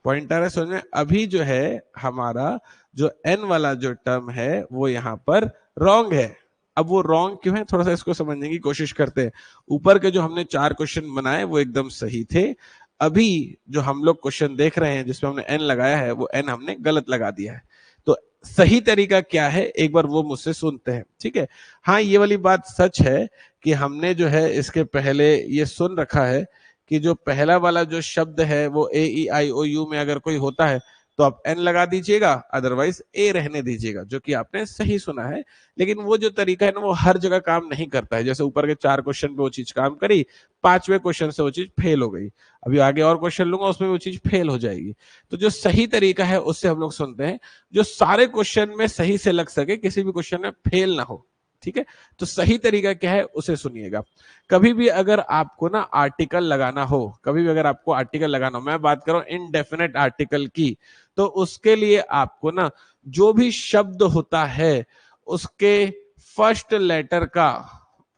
पॉइंटर है समझ में? अभी जो है हमारा जो एन वाला जो टर्म है वो यहाँ पर रॉन्ग है। अब वो रॉन्ग क्यों है, थोड़ा सा इसको समझने की कोशिश करते हैं। ऊपर के जो हमने 4 क्वेश्चन बनाए वो एकदम सही थे, अभी जो हम लोग क्वेश्चन देख रहे हैं जिसमें हमने एन लगाया है वो एन हमने गलत लगा दिया है। तो सही तरीका क्या है एक बार वो मुझसे सुनते हैं, ठीक है? हाँ, ये वाली बात सच है कि हमने जो है इसके पहले ये सुन रखा है कि जो पहला वाला जो शब्द है वो AEIOU में अगर कोई होता है तो आप एन लगा दीजिएगा, अदरवाइज ए रहने दीजिएगा, जो कि आपने सही सुना है। लेकिन वो जो तरीका है ना वो हर जगह काम नहीं करता है। जैसे ऊपर के 4 क्वेश्चन पे वो चीज काम करी, 5वें क्वेश्चन से वो चीज फेल हो गई, अभी आगे और क्वेश्चन लूंगा उसमें वो चीज फेल हो जाएगी। तो जो सही तरीका है उससे हम लोग सुनते हैं, जो सारे क्वेश्चन में सही से लग सके, किसी भी क्वेश्चन में फेल ना हो। ठीक है, तो सही तरीका क्या है उसे सुनिएगा। कभी भी अगर आपको ना आर्टिकल लगाना हो, कभी भी अगर आपको आर्टिकल लगाना हो, मैं बात कर रहा हूं इनडेफिनेट आर्टिकल की, तो उसके लिए आपको ना जो भी शब्द होता है उसके फर्स्ट लेटर का,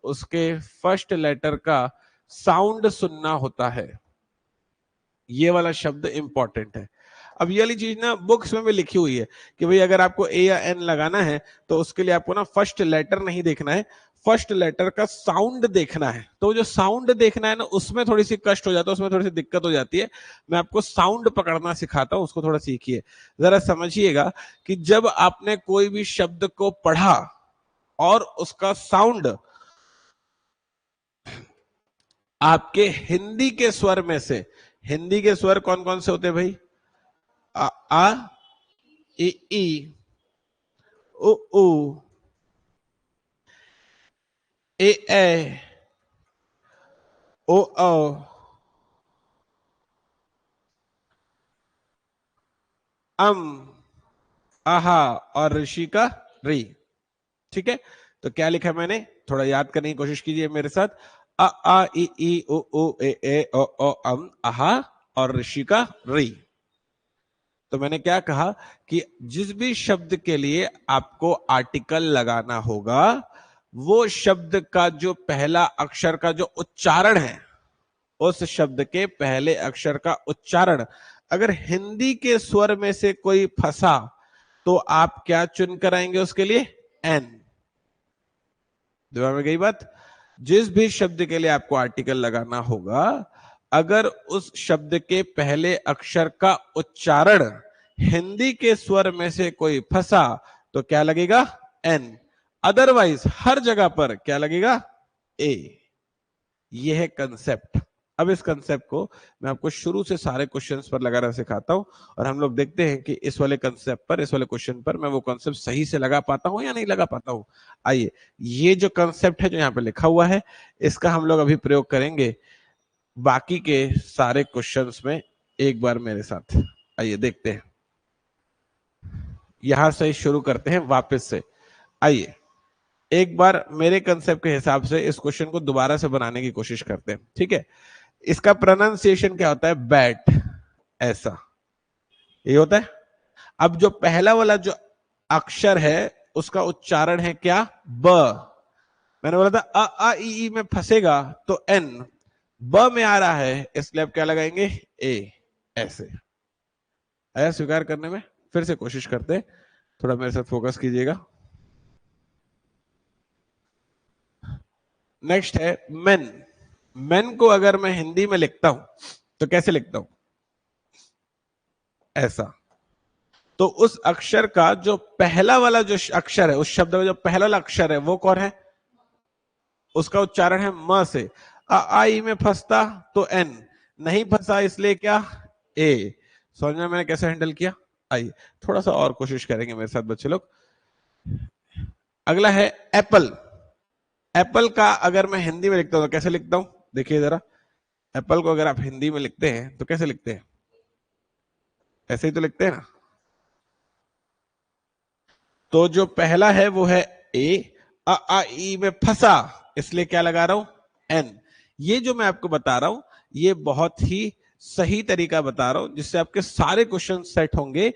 उसके फर्स्ट लेटर का साउंड सुनना होता है। ये वाला शब्द इंपॉर्टेंट है। अब ये वाली चीज ना बुक्स में भी लिखी हुई है कि भाई अगर आपको ए या एन लगाना है तो उसके लिए आपको ना फर्स्ट लेटर नहीं देखना है, फर्स्ट लेटर का साउंड देखना है। तो जो साउंड देखना है ना उसमें थोड़ी सी कष्ट हो जाता है, उसमें थोड़ी सी दिक्कत हो जाती है। मैं आपको साउंड पकड़ना सिखाता हूं, उसको थोड़ा सीखिए। जरा समझिएगा कि जब आपने कोई भी शब्द को पढ़ा और उसका साउंड आपके हिंदी के स्वर में से, हिंदी के स्वर कौन कौन से होते हैं भाई? आ ई उ ऊ ए ओ औ अम आहा और ऋषि का री। ठीक है, तो क्या लिखा है मैंने, थोड़ा याद करने की कोशिश कीजिए मेरे साथ। आ ई उ ए ओ अम आहा और ऋषि का री। तो मैंने क्या कहा कि जिस भी शब्द के लिए आपको आर्टिकल लगाना होगा, वो शब्द का जो पहला अक्षर का जो उच्चारण है, उस शब्द के पहले अक्षर का उच्चारण अगर हिंदी के स्वर में से कोई फंसा तो आप क्या चुन कर आएंगे उसके लिए? एन। दिमाग में गई बात? जिस भी शब्द के लिए आपको आर्टिकल लगाना होगा, अगर उस शब्द के पहले अक्षर का उच्चारण हिंदी के स्वर में से कोई फंसा तो क्या लगेगा? एन। अदरवाइज हर जगह पर क्या लगेगा? ए। यह है कंसेप्ट। अब इस कंसेप्ट को मैं आपको शुरू से सारे क्वेश्चंस पर लगाना सिखाता हूं और हम लोग देखते हैं कि इस वाले कंसेप्ट पर, इस वाले क्वेश्चन पर मैं वो कंसेप्ट सही से लगा पाता हूं या नहीं लगा पाता हूं। आइए, ये जो कंसेप्ट है जो यहाँ पे लिखा हुआ है, इसका हम लोग अभी प्रयोग करेंगे बाकी के सारे क्वेश्चंस में। एक बार मेरे साथ आइए देखते हैं, यहां से शुरू करते हैं वापस से। आइए एक बार मेरे कंसेप्ट के हिसाब से इस क्वेश्चन को दोबारा से बनाने की कोशिश करते हैं। ठीक है, इसका प्रोनाउंसिएशन क्या होता है? बैट, ऐसा ये होता है। अब जो पहला वाला जो अक्षर है उसका उच्चारण है क्या? ब। मैंने बोला था आ ई में फंसेगा तो एन, ब में आ रहा है इसलिए अब क्या लगाएंगे? ए। ऐसे आया स्वीकार करने में? फिर से कोशिश करते हैं, थोड़ा मेरे साथ फोकस कीजिएगा। नेक्स्ट है मेन। मेन को अगर मैं हिंदी में लिखता हूं तो कैसे लिखता हूं? ऐसा। तो उस अक्षर का जो पहला वाला जो अक्षर है, उस शब्द का जो पहला वाला अक्षर है वो कौन है? उसका उच्चारण है म से। आई में फंसता तो एन, नहीं फंसा इसलिए क्या? ए। समझ में मैंने कैसे हैंडल किया? आइए थोड़ा सा और कोशिश करेंगे मेरे साथ बच्चे लोग। अगला है एप्पल। एप्पल का अगर मैं हिंदी में लिखता हूं तो कैसे लिखता हूं? देखिए जरा, एप्पल को अगर आप हिंदी में लिखते हैं तो कैसे लिखते हैं? ऐसे ही तो लिखते हैं ना। तो जो पहला है वो है ए, आ ई में फंसा इसलिए क्या लगा रहा हूं? एन। ये जो मैं आपको बता रहा हूं ये बहुत ही सही तरीका बता रहा हूं जिससे आपके सारे क्वेश्चन सेट होंगे।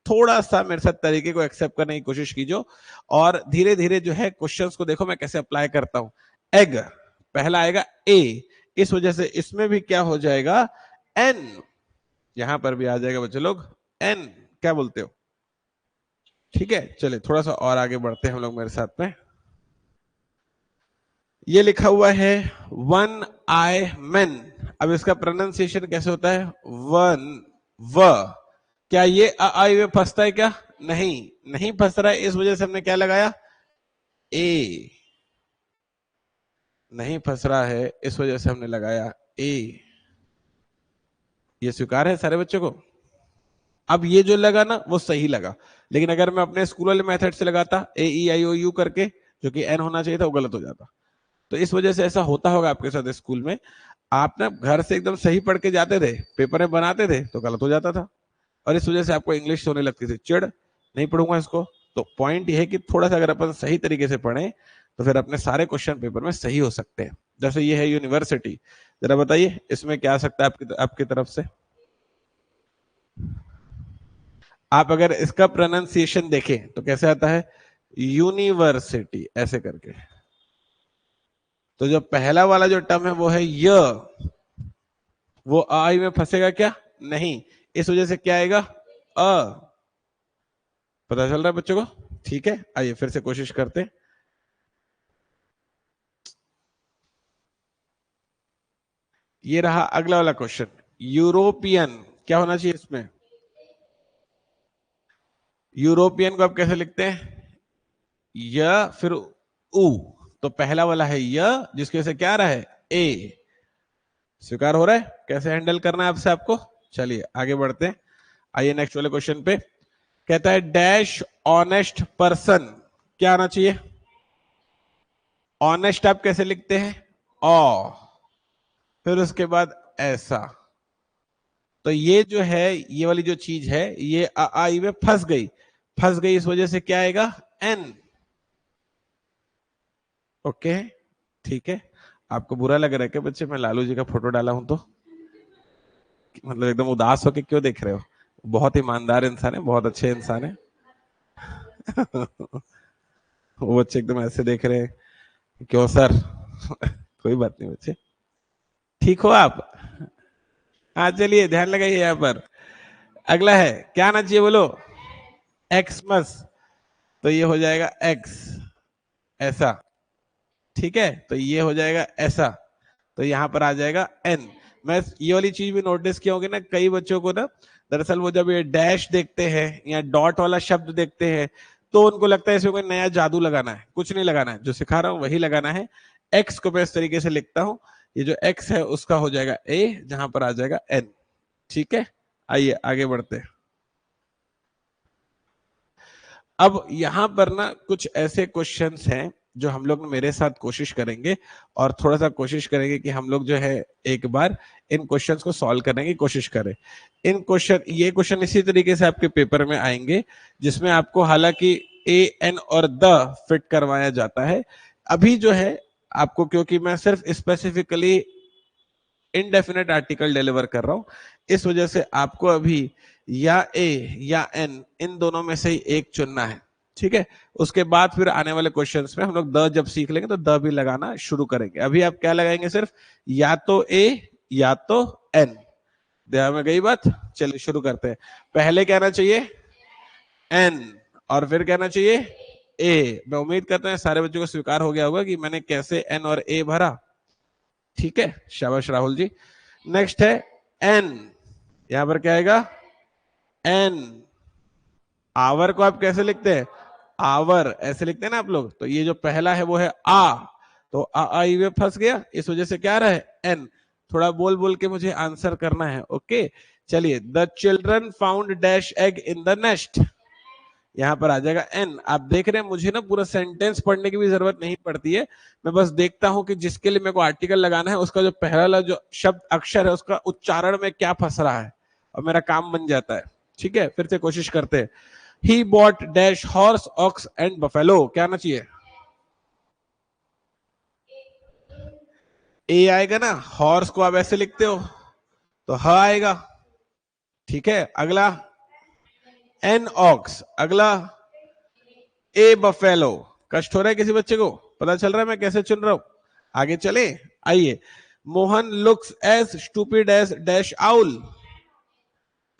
थोड़ा सा मेरे साथ तरीके को एक्सेप्ट करने की कोशिश कीजिए और धीरे धीरे जो है क्वेश्चंस को देखो मैं कैसे अप्लाई करता हूं। एग पहला आएगा ए, इस वजह से इसमें भी क्या हो जाएगा? एन। यहां पर भी आ जाएगा बच्चे लोग एन। क्या बोलते हो? ठीक है, चलिए थोड़ा सा और आगे बढ़ते हैं हम लोग मेरे साथ में। ये लिखा हुआ है वन आई मैन। अब इसका प्रोनाउंसिएशन कैसे होता है? वन व। क्या ये आई में फंसता है क्या? नहीं, नहीं फंस रहा है, इस वजह से हमने क्या लगाया? ए। नहीं फंस रहा है इस वजह से हमने लगाया ए। ये स्वीकार है सारे बच्चों को? अब ये जो लगा ना वो सही लगा, लेकिन अगर मैं अपने स्कूल वाले मेथड से लगाता ए ई आई ओ यू करके, जो कि एन होना चाहिए था, वो गलत हो जाता। तो इस वजह से ऐसा होता होगा आपके साथ स्कूल में। आप ना घर से एकदम सही पढ़ के जाते थे, पेपर में बनाते थे तो गलत हो जाता था और इस वजह से आपको इंग्लिश होने लगती थी चिड़, नहीं पढ़ूंगा इसको। तो पॉइंट ये है कि थोड़ा सा अगर अपन सही तरीके से पढ़ें तो फिर अपने सारे क्वेश्चन पेपर में सही हो सकते हैं। जैसे ये है यूनिवर्सिटी, जरा बताइए इसमें क्या आ सकता है आपकी तरफ से। आप अगर इसका प्रोनाउंसिएशन देखें तो कैसे आता है, यूनिवर्सिटी ऐसे करके। तो जो पहला वाला जो टर्म है वो है य, वो आई में फंसेगा क्या, नहीं, इस वजह से क्या आएगा, अ। पता चल रहा है बच्चों को, ठीक है। आइए फिर से कोशिश करते हैं। ये रहा अगला वाला क्वेश्चन, यूरोपियन, क्या होना चाहिए इसमें, यूरोपियन को आप कैसे लिखते हैं, य फिर उ, तो पहला वाला है य, जिसकी वजह से क्या आ रहा है, ए। स्वीकार हो रहा है, कैसे हैंडल करना है आपसे आपको। चलिए आगे बढ़ते हैं। आइए नेक्स्ट वाले क्वेश्चन पे, कहता है डैश ऑनेस्ट पर्सन, क्या आना चाहिए, ऑनेस्ट आप कैसे लिखते हैं, ओ, फिर उसके बाद ऐसा। तो ये जो है, ये वाली जो चीज है, ये आई में फंस गई, फंस गई, इस वजह से क्या आएगा, एन। ओके, ठीक है। आपको बुरा लग रहा है क्या बच्चे, मैं लालू जी का फोटो डाला हूं तो, मतलब एकदम उदास होके क्यों देख रहे हो, बहुत ईमानदार इंसान है, बहुत अच्छे इंसान है। वो बच्चे एकदम ऐसे देख रहे हैं, क्यों सर। कोई बात नहीं बच्चे, ठीक हो आप। हाँ चलिए ध्यान लगाइए यहाँ पर। अगला है, क्या आना चाहिए बोलो, एक्समस, तो ये हो जाएगा एक्स, ऐसा, ठीक है। तो ये हो जाएगा ऐसा, तो यहां पर आ जाएगा एन। मैं ये वाली चीज भी नोटिस किया होगी ना, कई बच्चों को ना, दरअसल वो जब ये डैश देखते हैं या डॉट वाला शब्द देखते हैं, तो उनको लगता है इसमें कोई नया जादू लगाना है, कुछ नहीं लगाना है, जो सिखा रहा हूं वही लगाना है। एक्स को मैं इस तरीके से लिखता हूं, ये जो एक्स है उसका हो जाएगा ए, जहां पर आ जाएगा एन, ठीक है। आइए आगे बढ़ते हैं। अब यहां पर ना कुछ ऐसे क्वेश्चंस हैं जो हम लोग मेरे साथ कोशिश करेंगे, और थोड़ा सा कोशिश करेंगे कि हम लोग जो है एक बार इन क्वेश्चंस को सॉल्व करने की कोशिश करें। ये क्वेश्चन इसी तरीके से आपके पेपर में आएंगे, जिसमें आपको हालांकि ए एन और द फिट करवाया जाता है। अभी जो है आपको, क्योंकि मैं सिर्फ स्पेसिफिकली इनडेफिनेट आर्टिकल डिलीवर कर रहा हूं, इस वजह से आपको अभी या ए या एन, इन दोनों में से ही एक चुनना है, ठीक है। उसके बाद फिर आने वाले क्वेश्चंस में हम लोग द जब सीख लेंगे तो द भी लगाना शुरू करेंगे। अभी आप क्या लगाएंगे, सिर्फ या तो ए या तो एन। ध्यान में गई बात। चलिए शुरू करते हैं। पहले कहना चाहिए एन, और फिर कहना चाहिए ए। मैं उम्मीद करता हूं सारे बच्चों को स्वीकार हो गया होगा कि मैंने कैसे एन और ए भरा, ठीक है, शाबाश राहुल जी। नेक्स्ट है एन, यहां पर क्या आएगा, एन। आवर को आप कैसे लिखते हैं, आवर ऐसे लिखते हैं ना आप लोग, तो ये जो पहला है वो है आ, तो आई में फंस गया, इस वजह से क्या आ रहा है, एन। थोड़ा बोल बोल के मुझे आंसर करना है, ओके। चलिए, the children found dash egg in the nest, यहां पर आ जाएगा एन। आप देख रहे हैं मुझे ना पूरा सेंटेंस पढ़ने की भी जरूरत नहीं पड़ती है, मैं बस देखता हूं कि जिसके लिए मेरे को आर्टिकल लगाना है उसका जो पहला जो शब्द अक्षर है उसका उच्चारण में क्या फंस रहा है, और मेरा काम बन जाता है, ठीक है। फिर से कोशिश करते हैं। He bought dash horse ox and buffalo, क्या आना चाहिए, ए आएगा ना, हॉर्स को आप ऐसे लिखते हो तो ह आएगा, ठीक है। अगला एन ऑक्स, अगला ए बफेलो। कष्ट हो रहा है किसी बच्चे को, पता चल रहा है मैं कैसे चुन रहा हूं। आगे चले, आइए। Mohan looks as stupid as dash owl,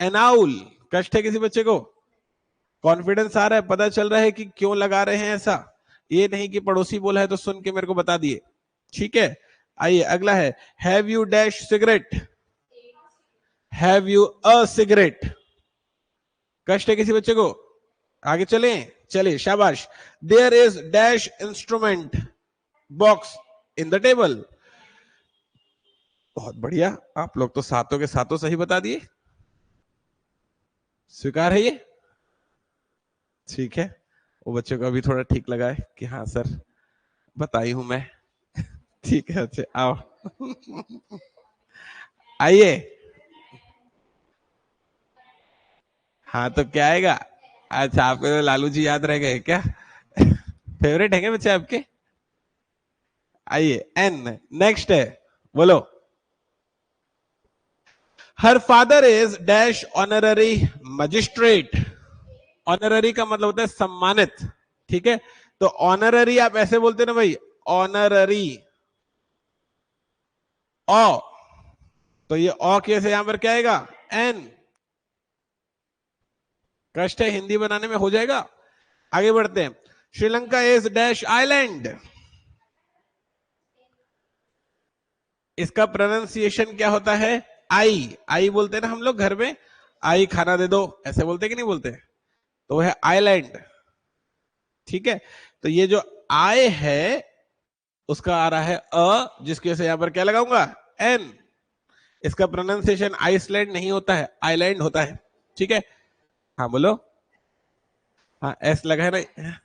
an owl. कष्ट है किसी बच्चे को, कॉन्फिडेंस आ रहा है, पता चल रहा है कि क्यों लगा रहे हैं ऐसा, ये नहीं कि पड़ोसी बोला है तो सुन के मेरे को बता दिए, ठीक है। आइए अगला है, have you dash cigarette, have you a cigarette. कष्ट है किसी बच्चे को, आगे चले, चलिए शाबाश। There is dash instrument box in the table, बहुत बढ़िया, आप लोग तो सातों के सातों सही बता दिए, स्वीकार है ये, ठीक है। वो बच्चे को अभी थोड़ा ठीक लगा है कि हाँ सर बताई हूं मैं, ठीक है, अच्छे आओ। आइए, हाँ तो क्या आएगा, अच्छा आपको तो लालू जी याद रह गए क्या, फेवरेट है क्या बच्चे आपके, आइए एन, नेक्स्ट है, बोलो। Her father is dash honorary magistrate. Honorary का मतलब होता है सम्मानित, ठीक है। तो ऑनररी आप ऐसे बोलते ना भाई, ऑनररी ओ, तो ये ओ कैसे यहां पर क्या आएगा, एन। कष्ट है हिंदी बनाने में, हो जाएगा। आगे बढ़ते हैं। Sri Lanka is dash island. इसका प्रोनाउंसिएशन क्या होता है, आई। आई बोलते हैं ना हम लोग घर में, आई खाना दे दो, ऐसे बोलते कि नहीं बोलते, तो वो है आइलैंड, ठीक है। तो ये जो आई है उसका आ रहा है अ, जिसकी वजह से यहां पर क्या लगाऊंगा, एन। इसका प्रोनाउंसिएशन आइसलैंड नहीं होता है, आइलैंड होता है, ठीक है। हाँ बोलो। हाँ एस लगा है ना।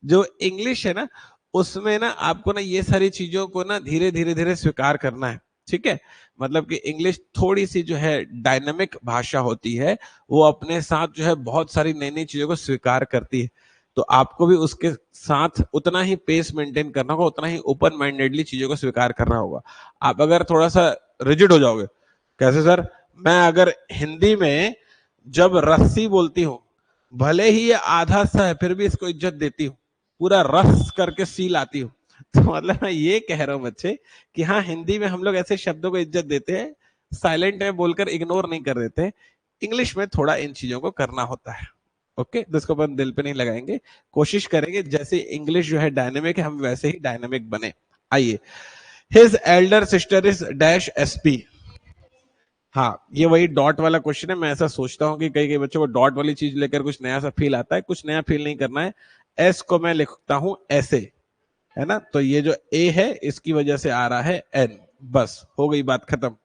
जो इंग्लिश है ना, उसमें ना आपको ना ये सारी चीजों को ना धीरे धीरे धीरे स्वीकार करना है, ठीक है। मतलब कि इंग्लिश थोड़ी सी जो है डायनामिक भाषा होती है, वो अपने साथ जो है बहुत सारी नई नई चीजों को स्वीकार करती है। तो आपको भी उसके साथ उतना ही पेस मेंटेन करना होगा, उतना ही ओपन माइंडेडली चीजों को स्वीकार करना होगा। आप अगर थोड़ा सा रिजिड हो जाओगे, कैसे सर, मैं अगर हिंदी में जब रस्सी बोलती हूँ, भले ही ये आधा सा है फिर भी इसको इज्जत देती हूँ, पूरा रस करके सी लाती हूँ। तो मतलब मैं ये कह रहा हूँ बच्चे कि हाँ, हिंदी में हम लोग ऐसे शब्दों को इज्जत देते हैं, साइलेंट में बोलकर इग्नोर नहीं कर देते। इंग्लिश में थोड़ा इन चीजों को करना होता है, ओके। तो इसको अपन दिल पे नहीं लगाएंगे, कोशिश करेंगे जैसे इंग्लिश जो है डायनेमिक है, हम वैसे ही डायनेमिक बने। आइए, his Elder sister is dash SP. हाँ, ये वही डॉट वाला क्वेश्चन है। मैं ऐसा सोचता हूँ कि कई कई बच्चों को डॉट वाली चीज लेकर कुछ नया सा फील आता है, कुछ नया फील नहीं करना है। एस को मैं लिखता हूं ऐसे, है ना, तो ये जो ए है इसकी वजह से आ रहा है एन, बस हो गई बात खत्म,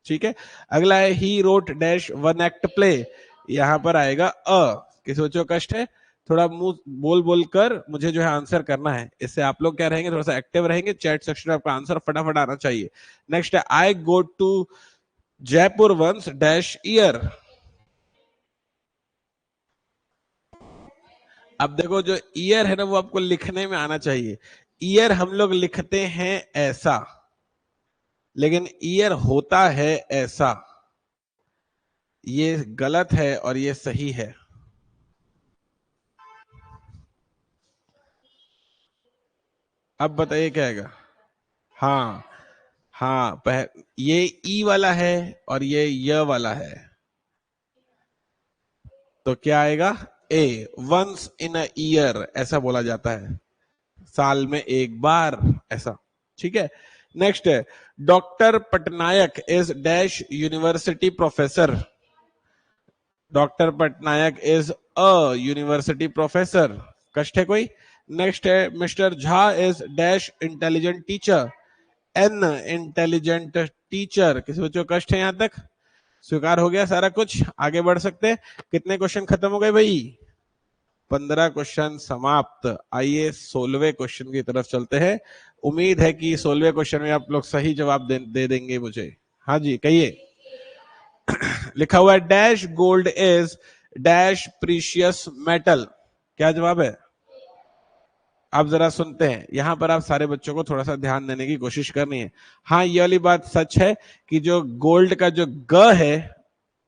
ठीक है। अगला है he wrote dash one act play. यहां पर आएगा अ। किसी बच्चों को कष्ट है, थोड़ा मुंह बोल बोल कर मुझे जो है आंसर करना है, इससे आप लोग क्या रहेंगे, थोड़ा सा एक्टिव रहेंगे, चैट सेक्शन में आपका आंसर फटाफट आना चाहिए। नेक्स्ट है I go to Jaipur once dash year. अब देखो, जो ईयर है ना वो आपको लिखने में आना चाहिए। ईयर हम लोग लिखते हैं ऐसा, लेकिन ईयर होता है ऐसा। ये गलत है और ये सही है। अब बताइए क्या आएगा। हाँ, हाँ ये ई वाला है और ये य वाला है, तो क्या आएगा, ए। वंस इन अ ईयर ऐसा बोला जाता है, साल में एक बार, ऐसा, ठीक है। नेक्स्ट है doctor Patnaik is dash university professor. Doctor Patnaik is a university professor, कष्ट है कोई। नेक्स्ट है mister Jha is dash intelligent teacher. An intelligent teacher, किसी बच्चों को कष्ट है यहां तक, स्वीकार हो गया सारा कुछ, आगे बढ़ सकते हैं। कितने क्वेश्चन खत्म हो गए भाई, 15 क्वेश्चन समाप्त। आइए 16वें क्वेश्चन की तरफ चलते हैं। उम्मीद है कि 16वें क्वेश्चन में आप लोग सही जवाब दे देंगे मुझे। हाँ जी कहिए। लिखा हुआ है dash gold is dash precious metal. क्या जवाब है, आप जरा सुनते हैं। यहां पर आप सारे बच्चों को थोड़ा सा ध्यान देने की कोशिश करनी है। हाँ, ये वाली बात सच है कि जो गोल्ड का जो ग है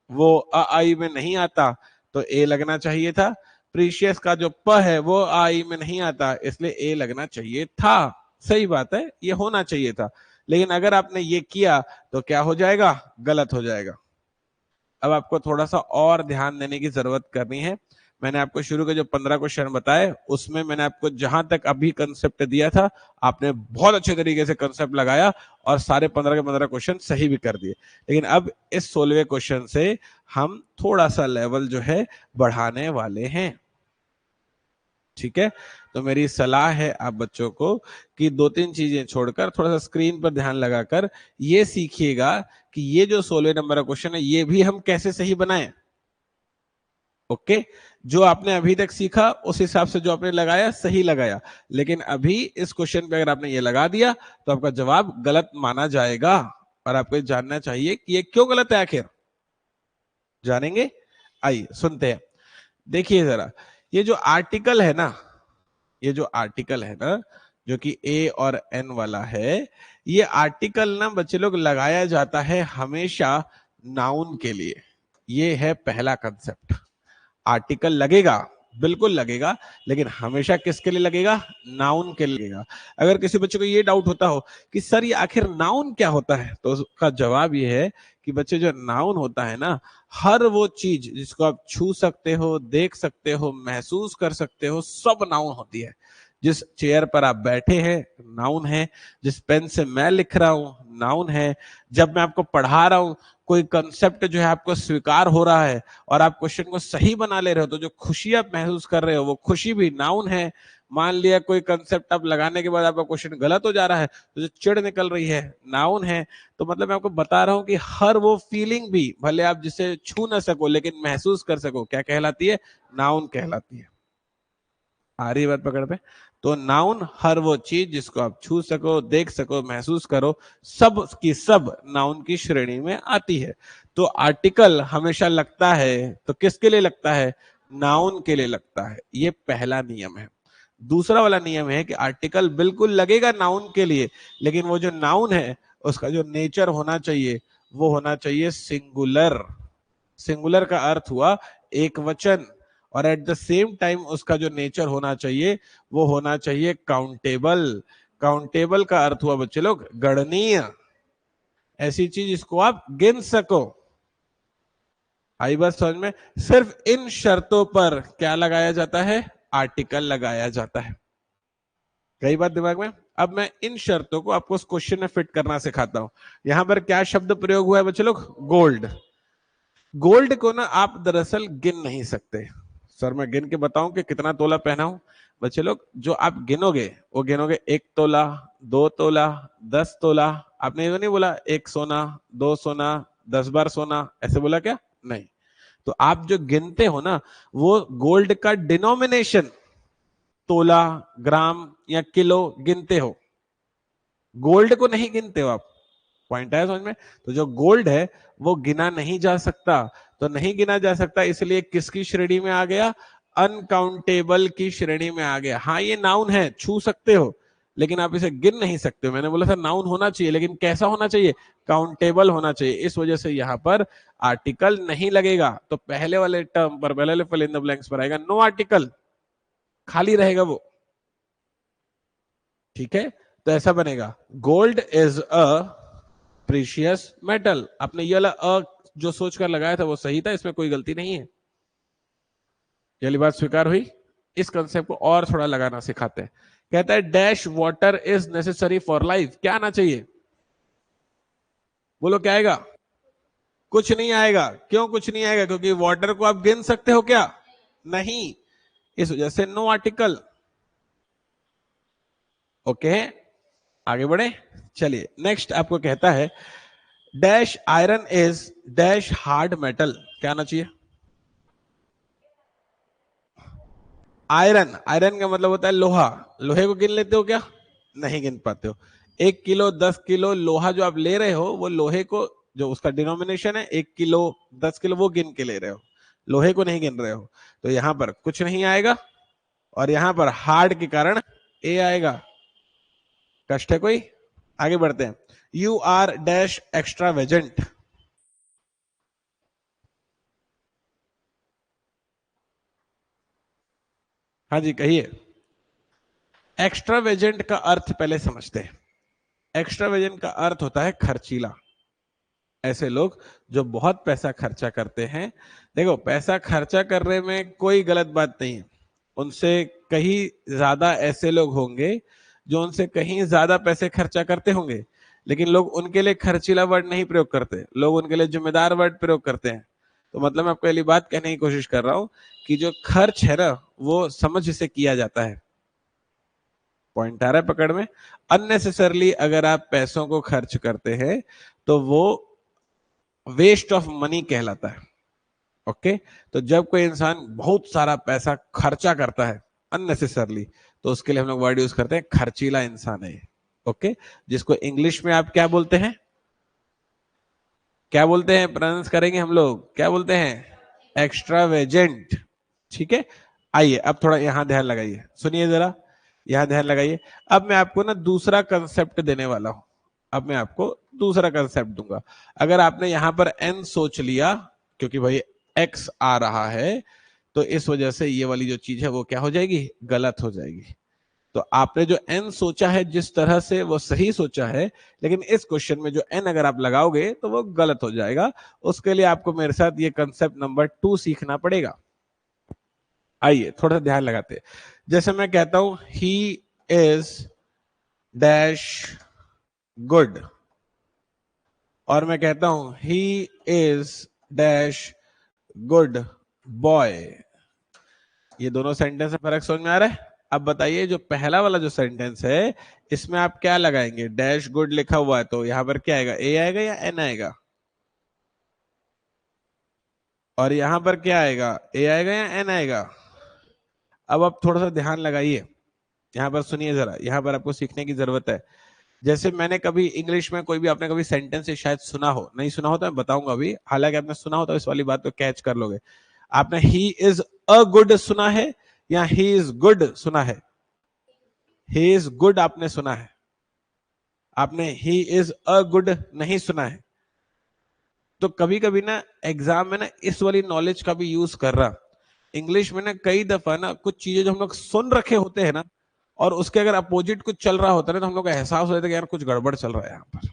वो अ आई में नहीं आता, तो ए लगना चाहिए था। प्रीशियस का जो प है वो आई में नहीं आता, इसलिए ए लगना चाहिए था। सही बात है, ये होना चाहिए था। लेकिन अगर आपने ये किया तो क्या हो जाएगा, गलत हो जाएगा। अब आपको थोड़ा सा और ध्यान देने की जरूरत करनी है। मैंने आपको शुरू के जो 15 क्वेश्चन बताए उसमें मैंने आपको जहां तक अभी कंसेप्ट दिया था, आपने बहुत अच्छे तरीके से कंसेप्ट लगाया और सारे 15 के 15 क्वेश्चन सही भी कर दिए। लेकिन अब इस 16वें क्वेश्चन से हम थोड़ा सा लेवल जो है बढ़ाने वाले हैं, ठीक है। तो मेरी सलाह है आप बच्चों को कि दो तीन चीजें छोड़कर थोड़ा सा स्क्रीन पर ध्यान लगाकर ये सीखिएगा कि ये जो 16 नंबर का क्वेश्चन है ये भी हम कैसे सही बनाएं, ओके। जो आपने अभी तक सीखा उस हिसाब से जो आपने लगाया सही लगाया, लेकिन अभी इस क्वेश्चन पे अगर आपने ये लगा दिया तो आपका जवाब गलत माना जाएगा। और आपको जानना चाहिए कि ये क्यों गलत है आखिर, जानेंगे। आइए सुनते हैं। देखिए जरा, ये जो आर्टिकल है ना, ये जो आर्टिकल है ना, जो कि ए और एन वाला है, ये आर्टिकल ना बच्चे लोग लगाया जाता है हमेशा नाउन के लिए। ये है पहला कंसेप्ट। आर्टिकल लगेगा, बिल्कुल लगेगा, लेकिन हमेशा किसके लिए लगेगा? नाउन के लिए लगेगा। अगर किसी बच्चे को ये डाउट होता हो कि सर ये आखिर नाउन क्या होता है, तो उसका जवाब ये है कि बच्चे जो नाउन होता है ना, हर वो चीज जिसको आप छू सकते हो, देख सकते हो, महसूस कर सकते हो, सब नाउन होती है। जिस चेयर पर आप बैठे हैं नाउन है, जिस पेन से मैं लिख रहा हूं नाउन है, जब मैं आपको पढ़ा रहा हूं कोई कंसेप्ट जो है आपको स्वीकार हो रहा है और आप क्वेश्चन को सही बना ले रहे हो, तो जो खुशी आप महसूस कर रहे हो वो खुशी भी नाउन है। मान लिया कोई कंसेप्ट आप लगाने के बाद आपका क्वेश्चन गलत हो जा रहा है, तो जो चिढ़ निकल रही है नाउन है। तो मतलब मैं आपको बता रहा हूं कि हर वो फीलिंग भी, भले आप जिसे छू ना सको लेकिन महसूस कर सको, क्या कहलाती है? नाउन कहलाती है। आ रही बात पकड़ पे? तो नाउन हर वो चीज जिसको आप छू सको, देख सको, महसूस करो, सब की सब नाउन की श्रेणी में आती है। तो आर्टिकल हमेशा लगता है, तो किसके लिए लगता है? नाउन के लिए लगता है। ये पहला नियम है। दूसरा वाला नियम है कि आर्टिकल बिल्कुल लगेगा नाउन के लिए, लेकिन वो जो नाउन है उसका जो नेचर होना चाहिए वो होना चाहिए सिंगुलर। सिंगुलर का अर्थ हुआ एक वचन, और एट द सेम टाइम उसका जो नेचर होना चाहिए वो होना चाहिए काउंटेबल। काउंटेबल का अर्थ हुआ बच्चे लोग गणनीय, ऐसी चीज जिसको आप गिन सको। आई बात समझ में? सिर्फ इन शर्तों पर क्या लगाया जाता है? आर्टिकल लगाया जाता है। कई बात दिमाग में? अब मैं इन शर्तों को आपको उस क्वेश्चन में फिट करना सिखाता हूं। यहां पर क्या शब्द प्रयोग हुआ है बच्चे लोग? गोल्ड। गोल्ड को ना आप दरअसल गिन नहीं सकते। सर मैं गिन के बताऊं कि कितना तोला पहना हूं? बच्चे लोग जो आप गिनोगे वो गिनोगे 1 तोला, 2 तोला, 10 तोला। आपने ये तो नहीं बोला 1 सोना, 2 सोना, 10 बार सोना, ऐसे बोला क्या? नहीं। तो आप जो गिनते हो ना, वो गोल्ड का डिनोमिनेशन, तोला, ग्राम या किलो गिनते हो, गोल्ड को नहीं गिनते हो आप। पॉइंट है समझ में? तो जो गोल्ड है वो गिना नहीं जा सकता। तो नहीं गिना जा सकता, इसलिए किसकी श्रेणी में आ गया? अनकाउंटेबल की श्रेणी में आ गया। हाँ ये नाउन है, छू सकते हो, लेकिन आप इसे गिन नहीं सकते हो। मैंने बोला था नाउन होना चाहिए, लेकिन कैसा होना चाहिए? काउंटेबल होना चाहिए। इस वजह से यहां पर आर्टिकल नहीं लगेगा। तो पहले वाले टर्म पर, पहले वाले फिल इन द ब्लैंक्स पर आएगा नो आर्टिकल, खाली रहेगा वो। ठीक है? तो ऐसा बनेगा, gold is a precious metal. आपने ये वाला अ जो सोचकर लगाया था वो सही था, इसमें कोई गलती नहीं है। ये वाली बात स्वीकार हुई? इस कंसेप्ट को और थोड़ा लगाना सिखाते हैं। कहता है dash water is necessary for life. क्या आना चाहिए? बोलो क्या आएगा? कुछ नहीं आएगा। क्यों कुछ नहीं आएगा? क्योंकि वाटर को आप गिन सकते हो क्या? नहीं। इस वजह से नो आर्टिकल। ओके, आगे बढ़े। चलिए नेक्स्ट आपको कहता है dash iron is dash hard metal. क्या आना चाहिए? आयरन, आयरन का मतलब होता है लोहा। लोहे को गिन लेते हो क्या? नहीं गिन पाते हो। 1 किलो 10 किलो लोहा जो आप ले रहे हो, वो लोहे को, जो उसका डिनोमिनेशन है 1 किलो 10 किलो, वो गिन के ले रहे हो, लोहे को नहीं गिन रहे हो। तो यहां पर कुछ नहीं आएगा, और यहां पर हार्ड के कारण ए आएगा। कष्ट है कोई? आगे बढ़ते हैं। You are dash extravagant. हाँ जी कहिए। एक्स्ट्रावेजेंट का अर्थ पहले समझते हैं। एक्स्ट्रावेजेंट का अर्थ होता है खर्चीला। ऐसे लोग जो बहुत पैसा खर्चा करते हैं। देखो पैसा खर्चा करने में कोई गलत बात नहीं है, उनसे कहीं ज्यादा ऐसे लोग होंगे जो उनसे कहीं ज्यादा पैसे खर्चा करते होंगे, लेकिन लोग उनके लिए खर्चीला वर्ड नहीं प्रयोग करते, लोग उनके लिए जिम्मेदार वर्ड प्रयोग करते हैं। तो मतलब मैं आपको पहली बात कहने की कोशिश कर रहा हूं कि जो खर्च है ना वो समझ से किया जाता है। पॉइंट आ रहा है पकड़ में? अननेसेसरली अगर आप पैसों को खर्च करते हैं तो वो वेस्ट ऑफ मनी कहलाता है। ओके, तो जब कोई इंसान बहुत सारा पैसा खर्चा करता है अननेसेसरली, तो उसके लिए हम लोग वर्ड यूज करते हैं खर्चीला इंसान है। ओके, जिसको इंग्लिश में आप क्या बोलते हैं? क्या बोलते हैं? प्रोनाउंस करेंगे हम लोग, क्या बोलते हैं? एक्स्ट्रावेजेंट। ठीक है, आइए अब थोड़ा यहां ध्यान लगाइए, सुनिए जरा। यहां ध्यान लगाइए। अब मैं आपको ना दूसरा कंसेप्ट देने वाला हूं। अब मैं आपको दूसरा कंसेप्ट दूंगा। अगर आपने यहां पर n सोच लिया, क्योंकि भाई x आ रहा है, तो इस वजह से ये वाली जो चीज है वो क्या हो जाएगी, गलत हो जाएगी। तो आपने जो n सोचा है जिस तरह से वो सही सोचा है, लेकिन इस क्वेश्चन में जो n अगर आप लगाओगे तो वो गलत हो जाएगा। उसके लिए आपको मेरे साथ ये कंसेप्ट नंबर 2 सीखना पड़ेगा। आइए थोड़ा सा ध्यान लगाते हैं। जैसे मैं कहता हूं ही इज डैश गुड, और मैं कहता हूं he is dash good boy. ये दोनों सेंटेंस में फर्क समझ में आ रहा है? अब बताइए जो पहला वाला जो सेंटेंस है, इसमें आप क्या लगाएंगे? डैश गुड लिखा हुआ है तो यहां पर क्या आएगा, ए आएगा या एन आएगा? और यहां पर क्या आएगा, ए आएगा या एन आएगा? अब आप थोड़ा सा ध्यान लगाइए, यहां पर सुनिए जरा, यहां पर आपको सीखने की जरूरत है। जैसे मैंने कभी इंग्लिश में कोई भी, आपने कभी सेंटेंस शायद सुना हो, नहीं सुना हो तो मैं बताऊंगा अभी, हालांकि आपने सुना हो तो इस वाली बात को कैच कर लोगे। आपने ही इज अ गुड सुना है या ही इज गुड सुना है? ही इज गुड आपने सुना है, आपने ही इज अ गुड नहीं सुना है। तो कभी कभी ना एग्जाम में ना इस वाली नॉलेज का भी यूज कर रहा। इंग्लिश में ना कई दफा ना कुछ चीजें जो हम लोग सुन रखे होते हैं ना, और उसके अगर अपोजिट कुछ चल रहा होता है ना, तो हम लोग को एहसास हो जाता है कि यार कुछ गड़बड़ चल रहा है यहाँ पर।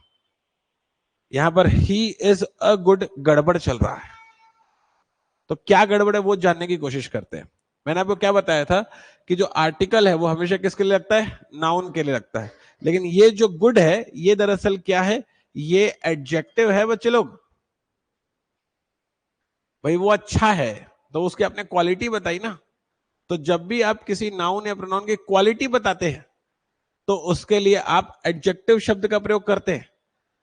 यहां पर ही इज अ गुड गड़बड़ चल रहा है। तो क्या गड़बड़ है वो जानने की कोशिश करते हैं। मैंने आपको क्या बताया था कि जो आर्टिकल है वो हमेशा किसके लिए लगता है, नाउन के लिए लगता है। लेकिन ये जो गुड है ये दरअसल क्या है, ये एडजेक्टिव है बच्चे लोग। भाई वो अच्छा है तो उसकी आपने क्वालिटी बताई ना। तो जब भी आप किसी नाउन या प्रोनाउन की क्वालिटी बताते हैं तो उसके लिए आप एडजेक्टिव शब्द का प्रयोग करते हैं।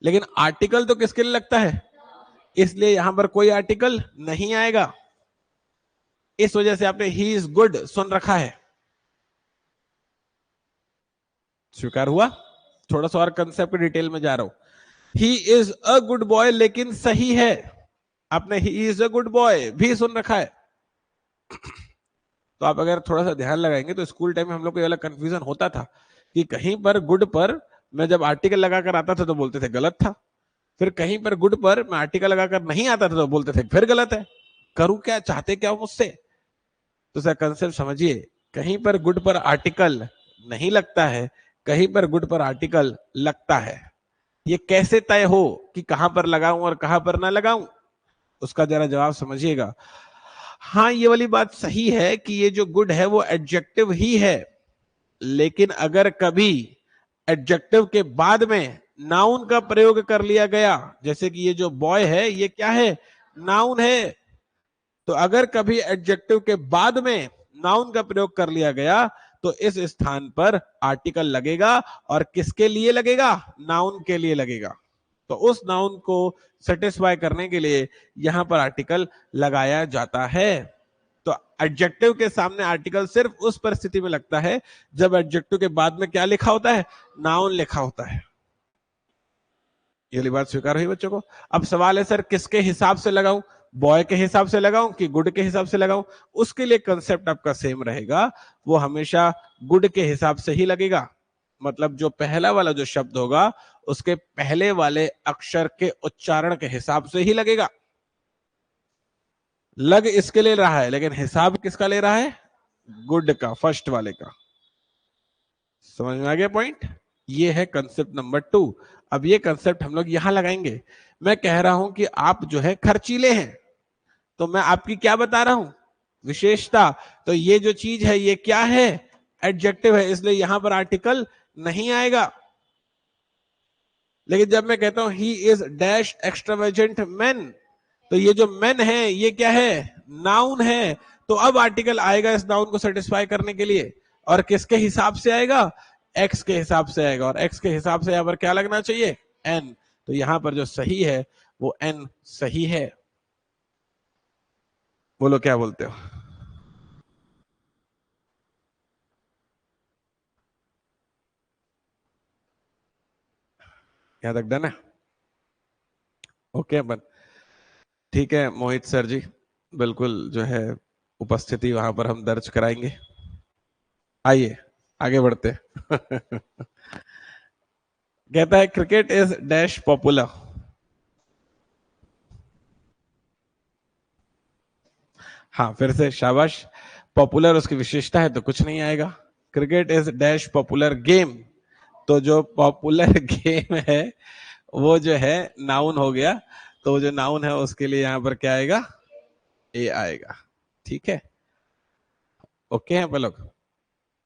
लेकिन आर्टिकल तो किसके लिए लगता है, इसलिए यहां पर कोई आर्टिकल नहीं आएगा। इस वजह से आपने ही इज गुड सुन रखा है। स्वीकार हुआ? थोड़ा सा और कंसेप्ट डिटेल में जा रहा हूं। He is a good boy लेकिन सही है, आपने he is a good boy भी सुन रखा है। तो आप अगर थोड़ा सा ध्यान लगाएंगे तो स्कूल टाइम में हम लोग को ये वाला कंफ्यूजन होता था कि कहीं पर गुड पर मैं जब आर्टिकल लगाकर आता था तो बोलते थे गलत था, फिर कहीं पर गुड पर मैं आर्टिकल लगाकर नहीं आता था तो बोलते थे फिर गलत है। करूं क्या, चाहते क्या मुझसे? तो सर कंसेप्ट समझिए, कहीं पर गुड पर आर्टिकल नहीं लगता है, कहीं पर गुड पर आर्टिकल लगता है। ये कैसे तय हो कि कहां पर लगाऊं और कहां पर ना लगाऊं, उसका जरा जवाब समझिएगा। हाँ ये वाली बात सही है कि ये जो गुड है वो एडजेक्टिव ही है, लेकिन अगर कभी एडजेक्टिव के बाद में नाउन का प्रयोग कर लिया गया, जैसे कि ये जो बॉय है ये क्या है, नाउन है, तो अगर कभी एडजेक्टिव के बाद में नाउन का प्रयोग कर लिया गया तो इस स्थान पर आर्टिकल लगेगा। और किसके लिए लगेगा, नाउन के लिए लगेगा। तो उस नाउन को सेटिस्फाई करने के लिए यहां पर आर्टिकल लगाया जाता है। तो एडजेक्टिव के सामने आर्टिकल सिर्फ उस परिस्थिति में लगता है जब एडजेक्टिव के बाद में क्या लिखा होता है, नाउन लिखा होता है। ये वाली बात स्वीकार हुई बच्चों को? अब सवाल है सर किसके हिसाब से लगाऊं, बॉय के हिसाब से लगाऊं कि गुड के हिसाब से लगाऊं? उसके लिए कंसेप्ट आपका सेम रहेगा, वो हमेशा गुड के हिसाब से ही लगेगा। मतलब जो पहला वाला जो शब्द होगा उसके पहले वाले अक्षर के उच्चारण के हिसाब से ही लगेगा। लग इसके ले रहा है लेकिन हिसाब किसका ले रहा है, गुड का, फर्स्ट वाले का। समझ में आ गया पॉइंट? ये है कंसेप्ट नंबर 2। अब ये कंसेप्ट हम लोग यहां लगाएंगे। मैं कह रहा हूं कि आप जो है खर्चीले हैं, तो मैं आपकी क्या बता रहा हूं, विशेषता। तो ये जो चीज है ये क्या है, एडजेक्टिव है, इसलिए यहां पर आर्टिकल नहीं आएगा। लेकिन जब मैं कहता हूं he is dash extravagant man, तो ये जो मैन है ये क्या है, नाउन है। तो अब आर्टिकल आएगा इस नाउन को सेटिस्फाई करने के लिए, और किसके हिसाब से आएगा, एक्स के हिसाब से आएगा। और एक्स के हिसाब से यहां पर क्या लगना चाहिए, एन। तो यहां पर जो सही है वो एन सही है। बोलो क्या बोलते हो? यहां तक डन है? ओके अपन, ठीक है मोहित सर जी, बिल्कुल जो है उपस्थिति वहां पर हम दर्ज कराएंगे। आइए आगे बढ़ते कहता है क्रिकेट इज डैश पॉपुलर। हाँ फिर से शाबाश। पॉपुलर उसकी विशेषता है तो कुछ नहीं आएगा। Cricket is dash popular game, तो जो पॉपुलर गेम है वो जो है नाउन हो गया, तो जो नाउन है उसके लिए यहां पर क्या आएगा, ए आएगा। ठीक है, ओके है लोग,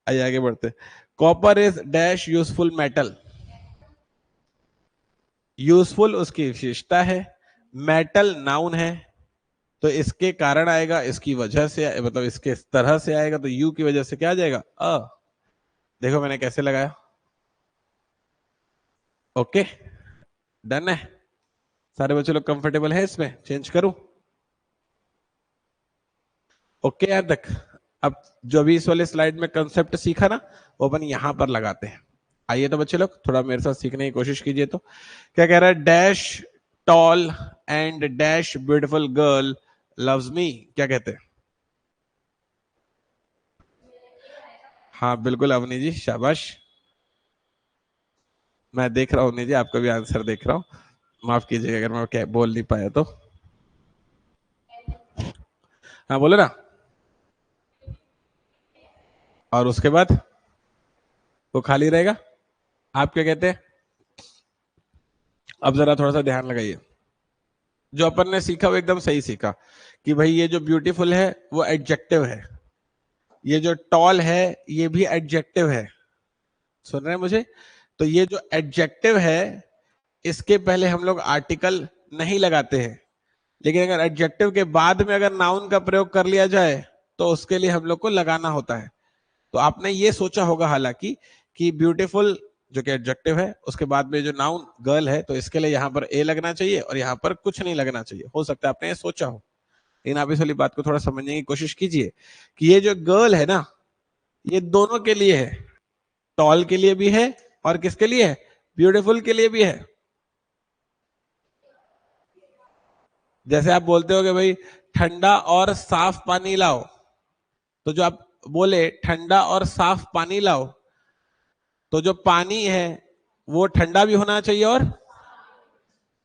आइए आगे बढ़ते। Copper is dash useful metal. Useful उसकी विशेषता है, मेटल नाउन है, तो इसके कारण आएगा, इसकी वजह से, मतलब इसके तरह से आएगा, तो यू की वजह से क्या आ जाएगा, अ। देखो मैंने कैसे लगाया, ओके डन है। सारे बच्चे लोग कंफर्टेबल है इसमें, चेंज करूं, ओके यार तक। अब जो अभी इस वाले स्लाइड में कंसेप्ट सीखा ना, वो अपन यहां पर लगाते हैं। आइए तो बच्चे लोग थोड़ा मेरे साथ सीखने की कोशिश कीजिए। तो क्या कह रहा है, dash tall and dash beautiful girl loves me, क्या कहते हैं। हाँ बिल्कुल अवनी जी, शाबाश। मैं देख रहा हूँ अवनी जी, आपका भी आंसर देख रहा हूँ, माफ कीजिएगा अगर मैं क्या बोल नहीं पाया तो। हाँ बोलो ना। और उसके बाद वो खाली रहेगा, आप क्या कहते हैं। अब जरा थोड़ा सा ध्यान लगाइए, जो अपन ने सीखा वो एकदम सही सीखा, कि भाई ये जो ब्यूटीफुल है वो एडजेक्टिव है, ये जो टॉल है ये भी एडजेक्टिव है, सुन रहे हैं मुझे। तो ये जो एडजेक्टिव है इसके पहले हम लोग आर्टिकल नहीं लगाते हैं, लेकिन अगर एडजेक्टिव के बाद में अगर नाउन का प्रयोग कर लिया जाए तो उसके लिए हम लोग को लगाना होता है। तो आपने ये सोचा होगा हालांकि कि ब्यूटीफुल जो कि एडजेक्टिव है, उसके बाद में जो नाउन गर्ल है, तो इसके लिए यहां पर ए लगना चाहिए और यहां पर कुछ नहीं लगना चाहिए। हो सकता है आपने ये सोचा हो, लेकिन आप इस वाली बात को थोड़ा समझने की कोशिश कीजिए कि ये जो गर्ल है ना, ये दोनों के लिए है, टॉल के लिए भी है और किसके लिए है, ब्यूटीफुल के लिए भी है। जैसे आप बोलते हो कि भाई ठंडा और साफ पानी लाओ, तो जो आप बोले ठंडा और साफ पानी लाओ, तो जो पानी है वो ठंडा भी होना चाहिए, और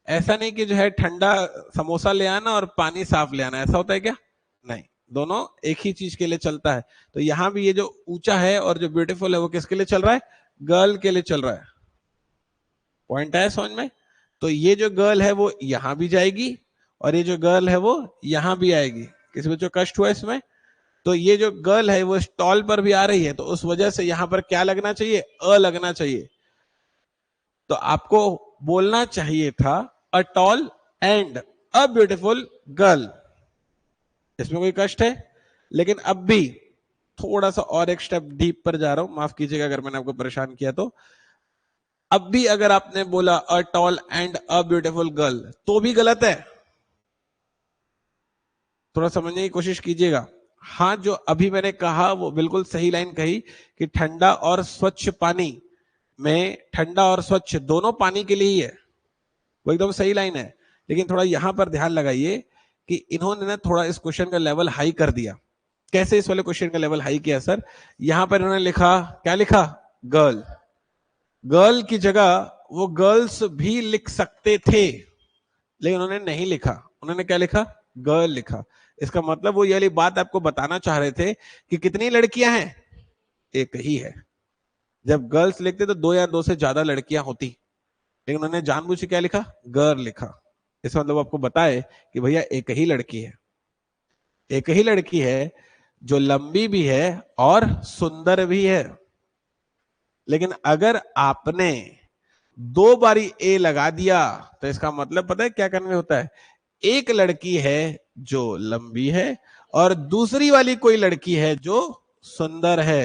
ऐसा नहीं कि जो है ठंडा समोसा ले आना और पानी साफ ले आना, ऐसा होता है क्या, नहीं, दोनों एक ही चीज के लिए चलता है। तो यहां भी ये जो ऊंचा है और जो ब्यूटीफुल है वो किसके लिए चल रहा है, गर्ल के लिए चल रहा है। पॉइंट आया समझ में। तो ये जो गर्ल है वो यहां भी जाएगी और ये जो गर्ल है वो यहां भी आएगी। किसी बच्चों को कष्ट हुआ इसमें। तो ये जो गर्ल है वो स्टॉल पर भी आ रही है, तो उस वजह से यहां पर क्या लगना चाहिए, अ लगना चाहिए। तो आपको बोलना चाहिए था अ tall and a beautiful girl, इसमें कोई कष्ट है। लेकिन अब भी थोड़ा सा और एक स्टेप डीप पर जा रहा हूं, माफ कीजिएगा अगर मैंने आपको परेशान किया तो। अब भी अगर आपने बोला अ tall and a beautiful girl तो भी गलत है, थोड़ा समझने की कोशिश कीजिएगा। हाँ जो अभी मैंने कहा वो बिल्कुल सही लाइन कही कि ठंडा और स्वच्छ पानी में, ठंडा और स्वच्छ दोनों पानी के लिए ही है, वो एकदम सही लाइन है। लेकिन थोड़ा यहां पर ध्यान लगाइए कि इन्होंने ना थोड़ा इस क्वेश्चन का लेवल हाई कर दिया। कैसे इस वाले क्वेश्चन का लेवल हाई किया सर, यहां पर इन्होंने लिखा, क्या लिखा, गर्ल। गर्ल की जगह वो गर्ल्स भी लिख सकते थे, लेकिन उन्होंने नहीं लिखा, उन्होंने क्या लिखा, गर्ल लिखा। इसका मतलब वो ये वाली बात आपको बताना चाह रहे थे कि कितनी लड़कियां हैं, एक ही है। जब गर्ल्स लिखते तो दो या दो से ज्यादा लड़कियां होती, लेकिन उन्होंने जानबूझ के क्या लिखा, गर्ल लिखा। इसका मतलब आपको बताए कि भैया एक ही लड़की है, एक ही लड़की है जो लंबी भी है और सुंदर भी है। लेकिन अगर आपने दो बारी ए लगा दिया तो इसका मतलब पता है क्या करने होता है, एक लड़की है जो लंबी है और दूसरी वाली कोई लड़की है जो सुंदर है।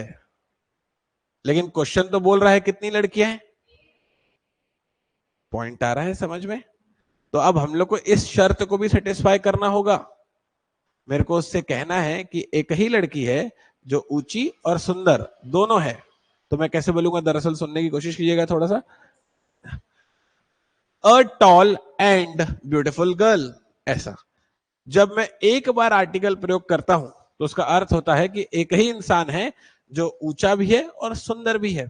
लेकिन क्वेश्चन तो बोल रहा है कितनी लड़कियां हैं। पॉइंट आ रहा है समझ में। तो अब हम लोग को इस शर्त को भी सेटिस्फाई करना होगा। मेरे को उससे कहना है कि एक ही लड़की है जो ऊंची और सुंदर दोनों है, तो मैं कैसे बोलूंगा, दरअसल सुनने की कोशिश कीजिएगा थोड़ा सा। अ टॉल एंड ब्यूटीफुल गर्ल, ऐसा। जब मैं एक बार आर्टिकल प्रयोग करता हूं तो उसका अर्थ होता है कि एक ही इंसान है जो ऊंचा भी है और सुंदर भी है।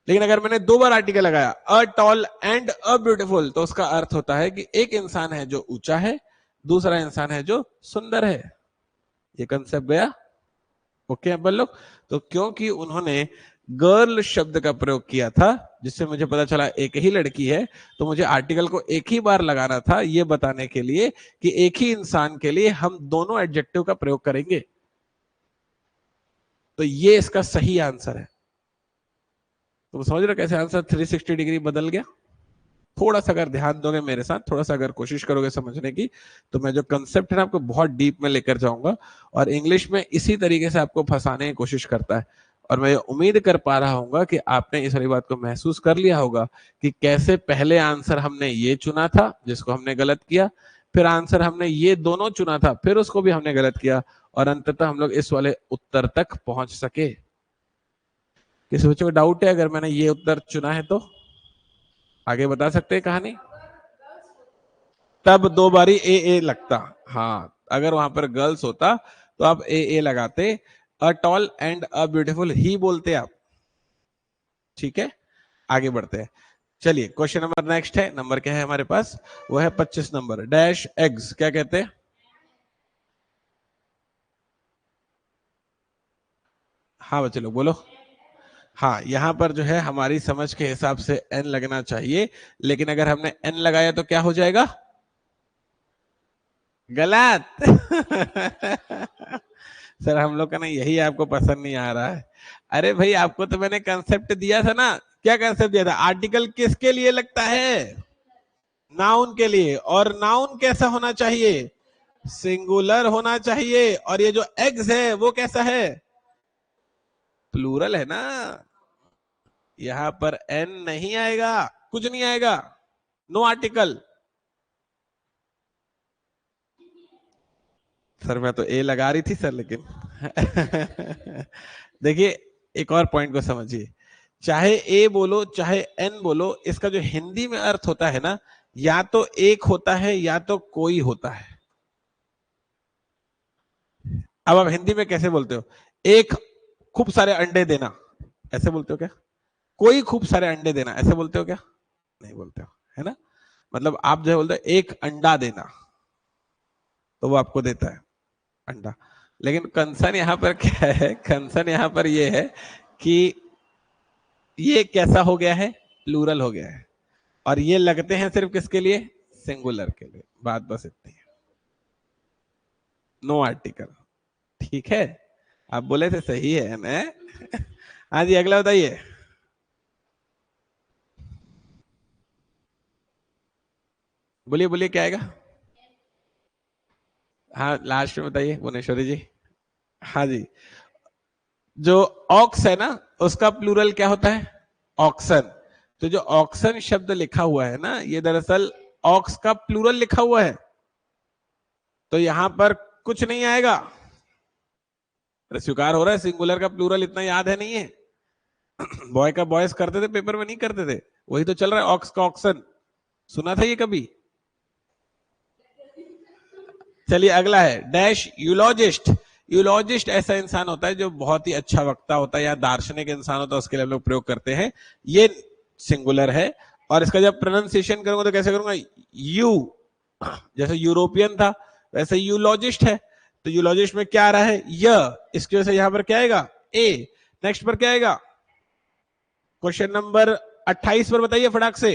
लेकिन अगर मैंने 2 बार आर्टिकल लगाया, अ टॉल एंड अ ब्यूटीफुल, तो उसका अर्थ होता है कि एक इंसान है जो ऊंचा है, दूसरा इंसान है जो सुंदर है। ये कंसेप्ट गया? ओके अपन लोग। तो क्योंकि उन्होंने गर्ल शब्द का प्रयोग किया था, जिससे मुझे पता चला एक ही लड़की है, तो मुझे आर्टिकल को एक ही बार लगाना था, ये बताने के लिए कि एक ही इंसान के लिए हम दोनों एडजेक्टिव का प्रयोग करेंगे। तो ये इसका सही आंसर है। तुम समझ रहे हो कैसे आंसर 360 डिग्री बदल गया? थोड़ा सा अगर ध्यान दोगे मेरे साथ, थोड़ा सा अगर कोशिश करोगे समझने की, तो मैं जो कंसेप्ट है ना आपको बहुत डीप में लेकर जाऊंगा, और इंग्लिश में इसी तरीके से आपको फंसाने की कोशिश करता है। और मैं उम्मीद कर पा रहा हूँ कि आपने इस वाली बात को महसूस कर लिया होगा कि कैसे पहले आंसर हमने ये चुना था जिसको हमने गलत किया, फिर आंसर हमने ये दोनों चुना था, फिर उसको भी हमने गलत किया, और अंततः हम लोग इस वाले उत्तर तक पहुंच सके। किसी बच्चे को डाउट है अगर मैंने ये उत्तर चुना है तो आगे बता सकते हैं कहानी? तब 2 बारी ए लगता। हाँ, अगर वहां पर गर्ल्स होता तो आप ए लगाते, a tall and a beautiful ही बोलते आप। ठीक है, आगे बढ़ते हैं। चलिए क्वेश्चन नंबर नेक्स्ट है, नंबर क्या है हमारे पास? वो है 25 नंबर। डैश एग्स क्या कहते हैं? हाँ बच्चे लोग बोलो। हाँ, यहां पर जो है हमारी समझ के हिसाब से एन लगना चाहिए, लेकिन अगर हमने एन लगाया तो क्या हो जाएगा? गलत। सर हम लोग का ना यही आपको पसंद नहीं आ रहा है। अरे भाई आपको तो मैंने कंसेप्ट दिया था ना। क्या कंसेप्ट दिया था? आर्टिकल किसके लिए लगता है? नाउन के लिए। और नाउन कैसा होना चाहिए? सिंगुलर होना चाहिए। और ये जो एग्स है वो कैसा है? प्लूरल है ना। यहां पर एन नहीं आएगा, कुछ नहीं आएगा, नो आर्टिकल। सर मैं तो ए लगा रही थी सर, लेकिन देखिए एक और पॉइंट को समझिए। चाहे ए बोलो चाहे एन बोलो, इसका जो हिंदी में अर्थ होता है ना, या तो एक होता है या तो कोई होता है। अब आप हिंदी में कैसे बोलते हो? एक खूब सारे अंडे देना, ऐसे बोलते हो क्या? कोई खूब सारे अंडे देना, ऐसे बोलते हो क्या? नहीं बोलते हो, है ना। मतलब आप जो बोलते हो एक अंडा देना, तो वो आपको देता है अंडा। लेकिन कंसर्न यहां पर क्या है? कंसर्न यहां पर ये है कि ये कैसा हो गया है? प्लूरल हो गया है। और ये लगते हैं सिर्फ किसके लिए? सिंगुलर के लिए। बात बस इतनी है, नो आर्टिकल। ठीक है, आप बोले थे सही है ना। हाँ जी अगला बताइए। बोलिए बोलिए क्या आएगा? हाँ लास्ट में बताइए भुवनेश्वरी जी। हाँ जी, जो ऑक्स है ना, उसका प्लूरल क्या होता है? ऑक्सन। तो जो ऑक्सन शब्द लिखा हुआ है ना, ये दरअसल ऑक्स का प्लूरल लिखा हुआ है। तो यहां पर कुछ नहीं आएगा। स्वीकार हो रहा है, सिंगुलर का प्लूरल इतना याद है नहीं है। बॉय का बॉयज करते थे, पेपर में नहीं करते थे? वही तो चल रहा है, ऑक्स का ऑक्सन। सुना था ये कभी? चलिए अगला है डैश यूलॉजिस्ट। यूलॉजिस्ट ऐसा इंसान होता है जो बहुत ही अच्छा वक्ता होता है या दार्शनिक इंसान होता है, उसके लिए हम लोग प्रयोग करते हैं। ये सिंगुलर है। और इसका जब प्रोनाउंसिएशन करूंगा तो कैसे करूंगा? यू, जैसे यूरोपियन था वैसे यूलॉजिस्ट है। तो यूलॉजिस्ट में क्या आ रहा है? य। इसकी वजह से यहां पर क्या आएगा? ए। नेक्स्ट पर क्या आएगा? क्वेश्चन नंबर 28 पर बताइए फटाक से।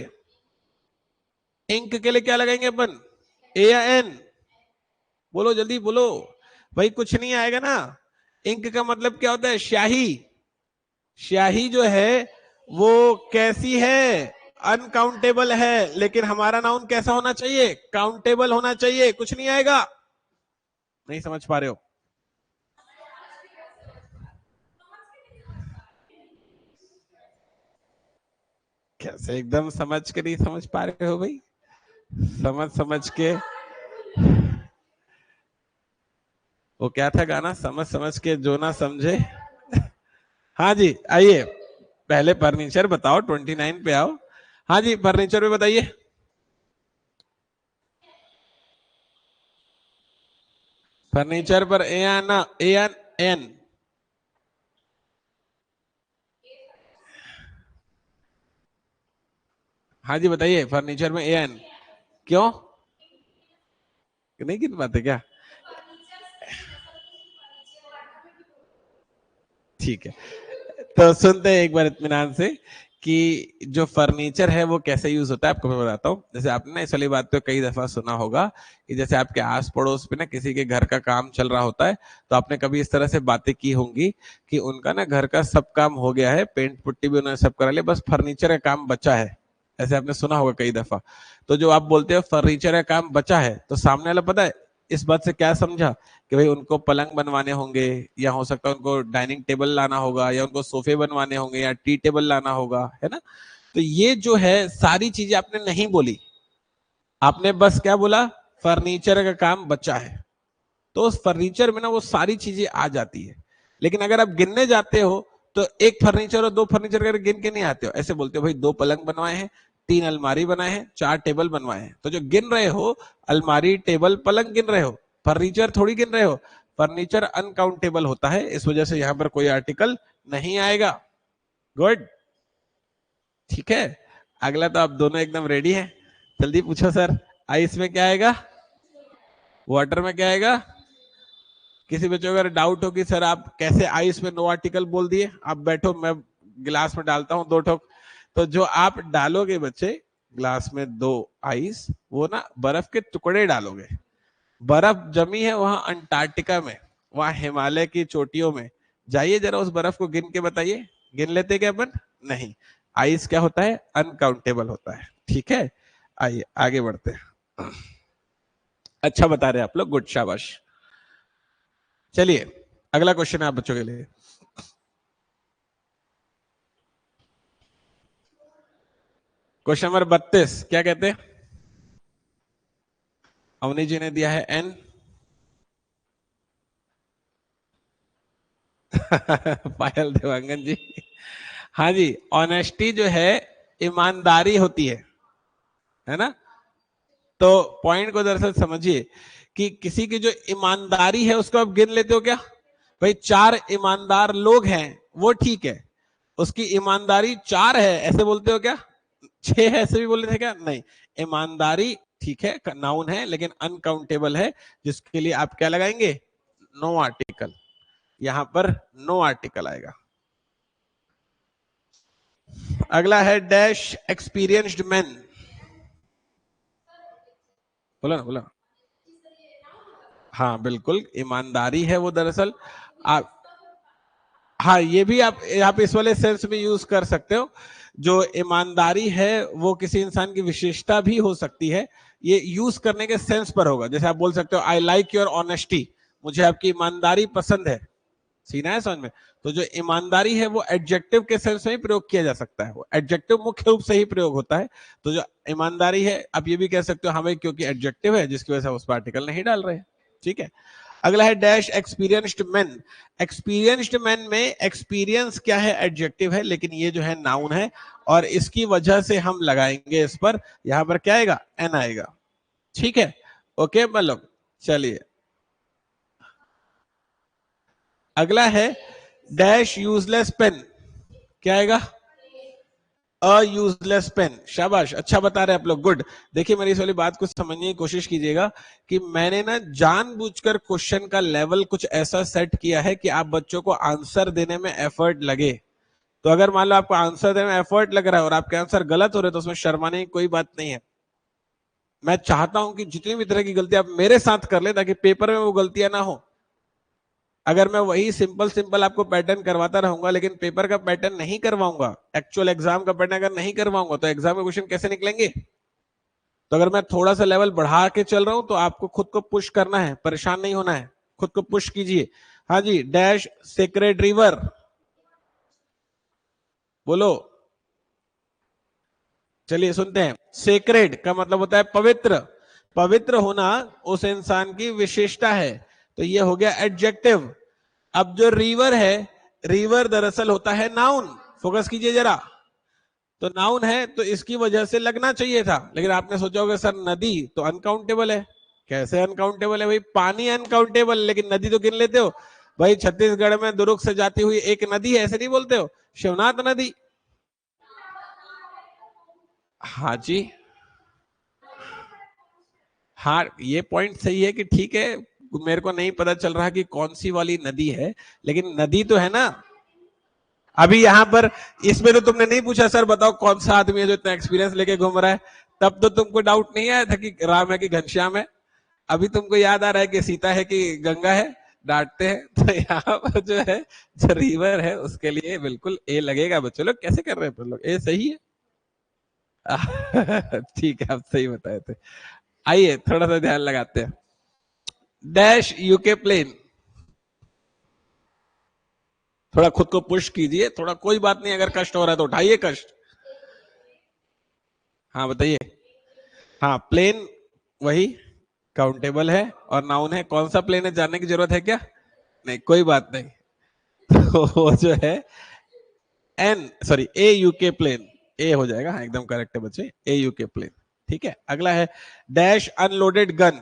इंक के लिए क्या लगाएंगे अपन? ए या एन? बोलो जल्दी बोलो। भाई कुछ नहीं आएगा ना। इंक का मतलब क्या होता है? स्याही। स्याही जो है वो कैसी है? अनकाउंटेबल है। लेकिन हमारा नाउन कैसा होना चाहिए? काउंटेबल होना चाहिए। कुछ नहीं आएगा। नहीं समझ पा रहे हो? कैसे एकदम समझ के नहीं समझ पा रहे हो भाई? समझ समझ के। वो क्या था गाना, समझ समझ के जो ना समझे। हाँ जी आइए, पहले फर्नीचर बताओ, 29 पे आओ। हाँ जी फर्नीचर पे बताइए। फर्नीचर पर ए आना, ए एन एन। हाँ जी बताइए, फर्नीचर में एन क्यों नहीं गिन पाते क्या? ठीक है, तो सुनते हैं एक बार इत्मीनान से कि जो फर्नीचर है वो कैसे यूज होता है। आपको मैं बताता हूँ। जैसे आपने ना इस वाली बात तो कई दफा सुना होगा कि जैसे आपके आस पड़ोस में ना किसी के घर का काम चल रहा होता है, तो आपने कभी इस तरह से बातें की होंगी कि उनका ना घर का सब काम हो गया है, पेंट पुट्टी भी उन्होंने सब करा लिया, बस फर्नीचर का काम बचा है। ऐसे आपने सुना होगा कई दफा। तो जो आप बोलते हो फर्नीचर का काम बचा है, तो सामने वाला पता है इस बात से क्या समझा कि भाई उनको पलंग बनवाने होंगे, या हो सकता है उनको डाइनिंग टेबल लाना होगा, या उनको सोफे बनवाने होंगे, या टी टेबल लाना होगा, है ना। तो ये जो है सारी चीजें आपने नहीं बोली, आपने बस क्या बोला, फर्नीचर का काम बचा है। तो उस फर्नीचर में ना वो सारी चीजें आ जाती है। लेकिन अगर आप गिनने जाते हो तो एक फर्नीचर और दो फर्नीचर करके गिन के नहीं आते हो, ऐसे बोलते हो भाई दो पलंग बनवाए हैं, तीन अलमारी बनाए हैं, चार टेबल बनवाए हैं। तो जो गिन रहे हो अलमारी टेबल पलंग गिन रहे हो, फर्नीचर थोड़ी गिन रहे हो। फर्नीचर अनकाउंटेबल होता है, इस वजह से यहां पर कोई आर्टिकल नहीं आएगा। गुड, ठीक है। अगला तो आप दोनों एकदम रेडी हैं, जल्दी पूछो सर। आइस में क्या आएगा, वाटर में क्या आएगा? किसी बच्चों को अगर डाउट हो कि सर आप कैसे आइस में नो आर्टिकल बोल दिए, आप बैठो, मैं गिलास में डालता हूं दो ठोक। तो जो आप डालोगे बच्चे ग्लास में दो आइस, वो ना बर्फ के टुकड़े डालोगे। बर्फ जमी है वहां अंटार्कटिका में, वहां हिमालय की चोटियों में। जाइए जरा उस बर्फ को गिन के बताइए, गिन लेते क्या अपन? नहीं। आइस क्या होता है? अनकाउंटेबल होता है। ठीक है, आइए आगे बढ़ते हैं। अच्छा बता रहे हैं आप लोग, गुड, शाबाश। चलिए अगला क्वेश्चन है आप बच्चों के लिए। क्वेश्चन नंबर 32 क्या कहते हैं? अवनी जी ने दिया है एन। पायल देवांगन जी, हाँ जी, ऑनेस्टी जो है ईमानदारी होती है ना। तो पॉइंट को दरअसल समझिए कि किसी की जो ईमानदारी है उसको आप गिन लेते हो क्या? भाई चार ईमानदार लोग हैं, वो ठीक है, उसकी ईमानदारी चार है, ऐसे बोलते हो क्या? छह है ऐसे भी बोल रहे थे क्या? नहीं। ईमानदारी ठीक है, नाउन है, लेकिन अनकाउंटेबल है, जिसके लिए आप क्या लगाएंगे? No article. यहां पर नो आर्टिकल आएगा। अगला है डैश एक्सपीरियंस्ड मैन। बोला ना, बोला। हाँ बिल्कुल, ईमानदारी है वो दरअसल। आप, हाँ ये भी आप इस वाले सेंस में यूज कर सकते हो। जो ईमानदारी है वो किसी इंसान की विशेषता भी हो सकती है, ये यूज करने के सेंस पर होगा। जैसे आप बोल सकते हो आई लाइक योर ऑनेस्टी, मुझे आपकी ईमानदारी पसंद है। सीना है समझ में? तो जो ईमानदारी है वो एडजेक्टिव के सेंस में ही प्रयोग किया जा सकता है, वो एडजेक्टिव मुख्य रूप से ही प्रयोग होता है। तो जो ईमानदारी है, आप ये भी कह सकते हो हमें क्योंकि एडजेक्टिव है जिसकी वजह से उस पर आर्टिकल नहीं डाल रहे हैं। ठीक है। अगला है dash experienced man. Experienced man में एक्सपीरियंस क्या है? एडजेक्टिव है, लेकिन ये जो है नाउन है, और इसकी वजह से हम लगाएंगे इस पर, यहां पर क्या आएगा? एन आएगा। ठीक है, ओके मतलब। चलिए अगला है डैश यूजलेस पेन। क्या आएगा? A useless pen. शाबाश, अच्छा बता रहे हैं आप लोग, गुड। देखिए मेरी इस वाली बात को समझने की कोशिश कीजिएगा कि मैंने ना जानबूझकर क्वेश्चन का लेवल कुछ ऐसा सेट किया है कि आप बच्चों को आंसर देने में एफर्ट लगे। तो अगर मान लो आपको आंसर देने में एफर्ट लग रहा है और आपके आंसर गलत हो रहे, तो उसमें शर्माने की कोई बात नहीं है। मैं चाहता हूं कि जितनी भी तरह की गलतियां आप मेरे साथ कर ले, ताकि पेपर में वो गलतियां ना हो। अगर मैं वही सिंपल सिंपल आपको पैटर्न करवाता रहूंगा, लेकिन पेपर का पैटर्न नहीं करवाऊंगा, एक्चुअल एग्जाम का पैटर्न अगर नहीं करवाऊंगा, तो एग्जाम के क्वेश्चन कैसे निकलेंगे? तो अगर मैं थोड़ा सा लेवल बढ़ा के चल रहा हूं, तो आपको खुद को पुश करना है, परेशान नहीं होना है, खुद को पुश कीजिए। हाँ जी, डैश सेक्रेड रिवर। बोलो। चलिए सुनते हैं। सेक्रेड का मतलब होता है पवित्र। पवित्र होना उस इंसान की विशेषता है, तो ये हो गया एडजेक्टिव। अब जो रिवर है, रिवर दरअसल होता है नाउन। फोकस कीजिए जरा। तो नाउन है तो इसकी वजह से लगना चाहिए था, लेकिन आपने सोचा होगा सर नदी तो अनकाउंटेबल है। कैसे अनकाउंटेबल है भाई? पानी अनकाउंटेबल, लेकिन नदी तो गिन लेते हो। भाई छत्तीसगढ़ में दुर्ग से जाती हुई एक नदी है, ऐसे नहीं बोलते हो? शिवनाथ नदी। हाँ जी, हाँ ये पॉइंट सही है कि ठीक है, मेरे को नहीं पता चल रहा कि कौन सी वाली नदी है, लेकिन नदी तो है ना। अभी यहाँ पर इसमें तो तुमने नहीं पूछा सर बताओ कौन सा आदमी है जो इतना एक्सपीरियंस लेके घूम रहा है, तब तो तुमको डाउट नहीं आया था कि राम है कि घनश्याम है। अभी तुमको याद आ रहा है कि सीता है कि गंगा है, डांटते हैं। तो यहाँ पर जो है, जो रिवर है उसके लिए बिल्कुल ए लगेगा। बच्चों लोग कैसे कर रहे हैं लोग, ए सही है। ठीक है, आप सही बताए थे। आइए थोड़ा सा ध्यान लगाते हैं। डैश यूके प्लेन, थोड़ा खुद को पुश कीजिए थोड़ा, कोई बात नहीं, अगर कष्ट हो रहा है तो उठाइए कष्ट। हाँ बताइए। हाँ प्लेन, वही काउंटेबल है और नाउन है। कौन सा प्लेन है जानने की जरूरत है क्या? नहीं, कोई बात नहीं। तो वो जो है एन, सॉरी ए यूके प्लेन, ए हो जाएगा। हाँ एकदम करेक्ट है बच्चे, ए यूके प्लेन। ठीक है, अगला है डैश अनलोडेड गन।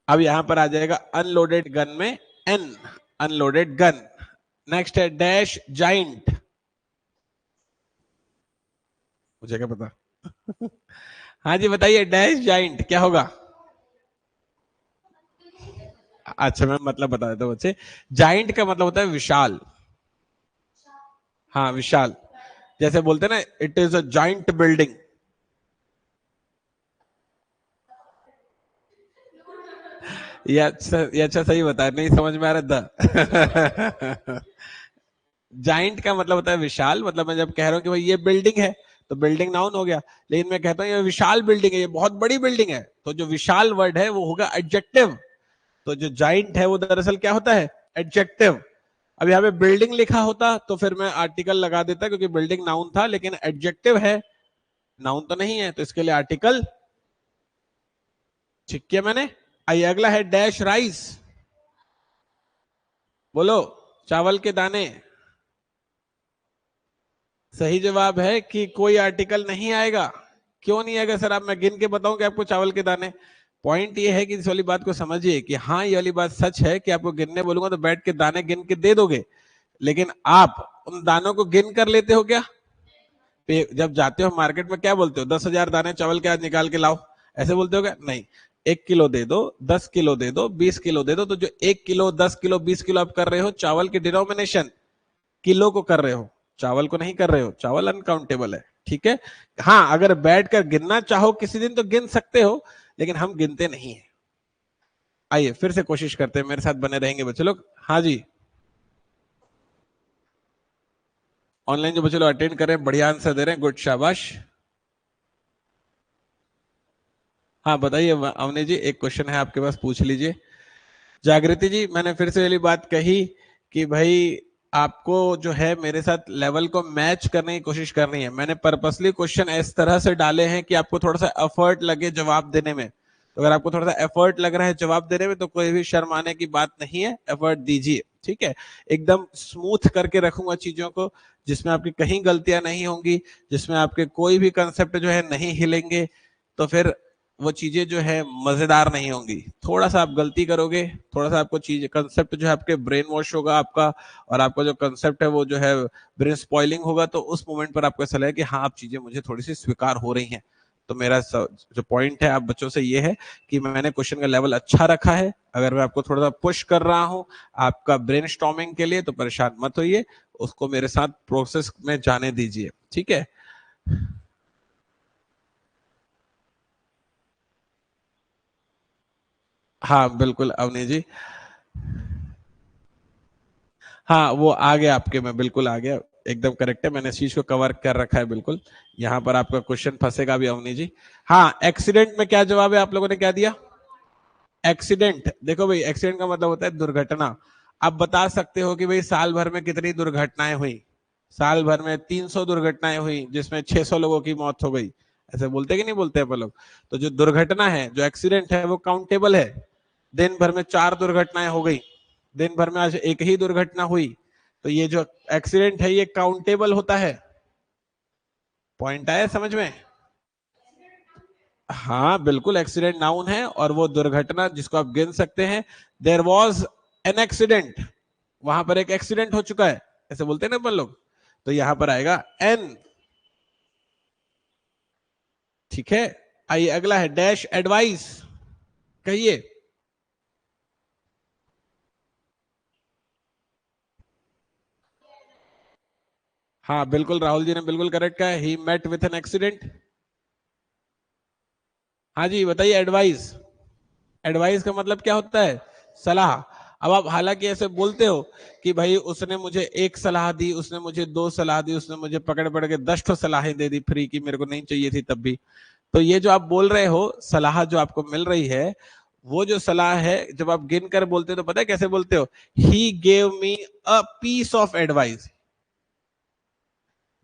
अब यहां पर आ जाएगा अनलोडेड गन में एन, अनलोडेड गन। नेक्स्ट है डैश जाइंट। मुझे क्या पता। हाँ जी बताइए, डैश जाइंट क्या होगा? अच्छा मैं मतलब बता देता हूँ बच्चे। जाइंट का मतलब होता है विशाल। हाँ विशाल, जैसे बोलते हैं ना, it is a giant building. ये अच्छा सही बताया, नहीं समझ में आ रहा था। जाइंट का मतलब होता है विशाल। मतलब मैं जब कह रहा हूँ कि भाई ये बिल्डिंग है, तो बिल्डिंग नाउन हो गया। लेकिन मैं कहता हूँ ये विशाल बिल्डिंग है, ये बहुत बड़ी बिल्डिंग है, तो जो विशाल वर्ड है वो होगा एडजेक्टिव। तो जो जाइंट है वो दरअसल क्या होता है? एडजेक्टिव। अब यहाँ पे बिल्डिंग लिखा होता तो फिर मैं आर्टिकल लगा देता, क्योंकि बिल्डिंग नाउन था, लेकिन एडजेक्टिव है, नाउन तो नहीं है, तो इसके लिए आर्टिकल। ठीक किया मैंने। आइए अगला है डैश राइस। बोलो, चावल के दाने। सही जवाब है कि कोई आर्टिकल नहीं आएगा। क्यों नहीं आएगा सर? आप, मैं गिन के बताऊं कि आपको चावल के दाने। पॉइंट ये है कि इस वाली बात को समझिए कि हाँ ये वाली बात सच है कि आपको गिनने बोलूंगा तो बैठ के दाने गिन के दे दोगे, लेकिन आप उन दानों को गिन कर लेते हो क्या? जब जाते हो मार्केट में क्या बोलते हो? 10,000 दाने चावल के आज निकाल के लाओ, ऐसे बोलते हो क्या? नहीं। 1 किलो दे दो, 10 किलो दे दो, 20 किलो दे दो। तो जो 1 किलो, 10 किलो, 20 किलो आप कर रहे हो, चावल की डिनोमिनेशन किलो को कर रहे हो, चावल को नहीं कर रहे हो। चावल अनकाउंटेबल है। ठीक है। हाँ अगर बैठ कर गिनना चाहो किसी दिन तो गिन सकते हो, लेकिन हम गिनते नहीं है। आइए फिर से कोशिश करते हैं, मेरे साथ बने रहेंगे बच्चे लोग। हाँ जी, ऑनलाइन जो बच्चे लोग अटेंड कर रहे हैं बढ़िया आंसर दे रहे हैं, गुड शाबाश। हाँ बताइए अवनी जी, एक क्वेश्चन है आपके पास, पूछ लीजिए। जागृति जी, मैंने फिर से वाली बात कही कि भाई आपको जो है मेरे साथ लेवल को मैच करने की कोशिश करनी है। मैंने पर्पसली क्वेश्चन इस तरह से डाले हैं कि आपको थोड़ा सा एफर्ट लगे जवाब देने में। तो अगर आपको थोड़ा सा एफर्ट लग रहा है जवाब देने में तो कोई भी शर्म आने की बात नहीं है, एफर्ट दीजिए। ठीक है, एकदम स्मूथ करके रखूंगा चीजों को, जिसमें आपकी कहीं गलतियां नहीं होंगी, जिसमें आपके कोई भी कंसेप्ट जो है नहीं हिलेंगे। तो फिर वो चीजें जो है मजेदार नहीं होंगी। थोड़ा सा आप गलती करोगे, थोड़ा सा आपको चीज कंसेप्ट जो है आपके ब्रेन वॉश होगा आपका, और आपका जो कंसेप्ट है वो जो है ब्रेन स्पॉइलिंग होगा, तो उस मोमेंट पर आपको ऐसा लगेगा कि हाँ आप चीजें मुझे थोड़ी सी स्वीकार हो रही हैं। तो मेरा जो पॉइंट है आप बच्चों से ये है कि मैंने क्वेश्चन का लेवल अच्छा रखा है। अगर मैं आपको थोड़ा सा पुश कर रहा हूँ आपका ब्रेन स्टॉर्मिंग के लिए, तो परेशान मत होइए, उसको मेरे साथ प्रोसेस में जाने दीजिए। ठीक है। हाँ बिल्कुल अवनी जी। हाँ वो आ गया आपके में, बिल्कुल आ गया, एकदम करेक्ट है, मैंने इस चीज को कवर कर रखा है बिल्कुल। यहाँ पर आपका क्वेश्चन फंसेगा भी अवनी जी। हाँ एक्सीडेंट में क्या जवाब है, आप लोगों ने क्या दिया? एक्सीडेंट, देखो भाई एक्सीडेंट का मतलब होता है दुर्घटना। आप बता सकते हो कि भाई साल भर में कितनी दुर्घटनाएं हुई? साल भर में 300 दुर्घटनाएं हुई जिसमें 600 लोगों की मौत हो गई। ऐसे बोलते कि नहीं बोलते अपन लोग? तो जो दुर्घटना है, जो एक्सीडेंट है, वो काउंटेबल है। दिन भर में 4 दुर्घटनाएं हो गई, दिन भर में आज एक ही दुर्घटना हुई, तो ये जो एक्सीडेंट है ये काउंटेबल होता है। पॉइंट आया समझ में? हाँ बिल्कुल, एक्सीडेंट नाउन है और वो दुर्घटना जिसको आप गिन सकते हैं। देयर वॉज एन एक्सीडेंट, वहां पर एक एक्सीडेंट हो चुका है। ऐसे बोलते हैं ना अपन लोग, तो यहां पर आएगा एन। ठीक है, आइए अगला है डैश एडवाइस, कहिए। हाँ बिल्कुल, राहुल जी ने बिल्कुल करेक्ट कहा, he met with an accident. हाँ जी बताइए, एडवाइस, एडवाइस का मतलब क्या होता है? सलाह। अब आप हालांकि ऐसे बोलते हो कि भाई उसने मुझे एक सलाह दी, उसने मुझे दो सलाह दी, उसने मुझे पकड़ पकड़ के 10 ठो सलाहें दे दी फ्री की, मेरे को नहीं चाहिए थी तब भी। तो ये जो आप बोल रहे हो सलाह जो आपको मिल रही है, वो जो सलाह है जब आप गिन कर बोलते हो तो पता है कैसे बोलते हो? He gave me a piece of advice,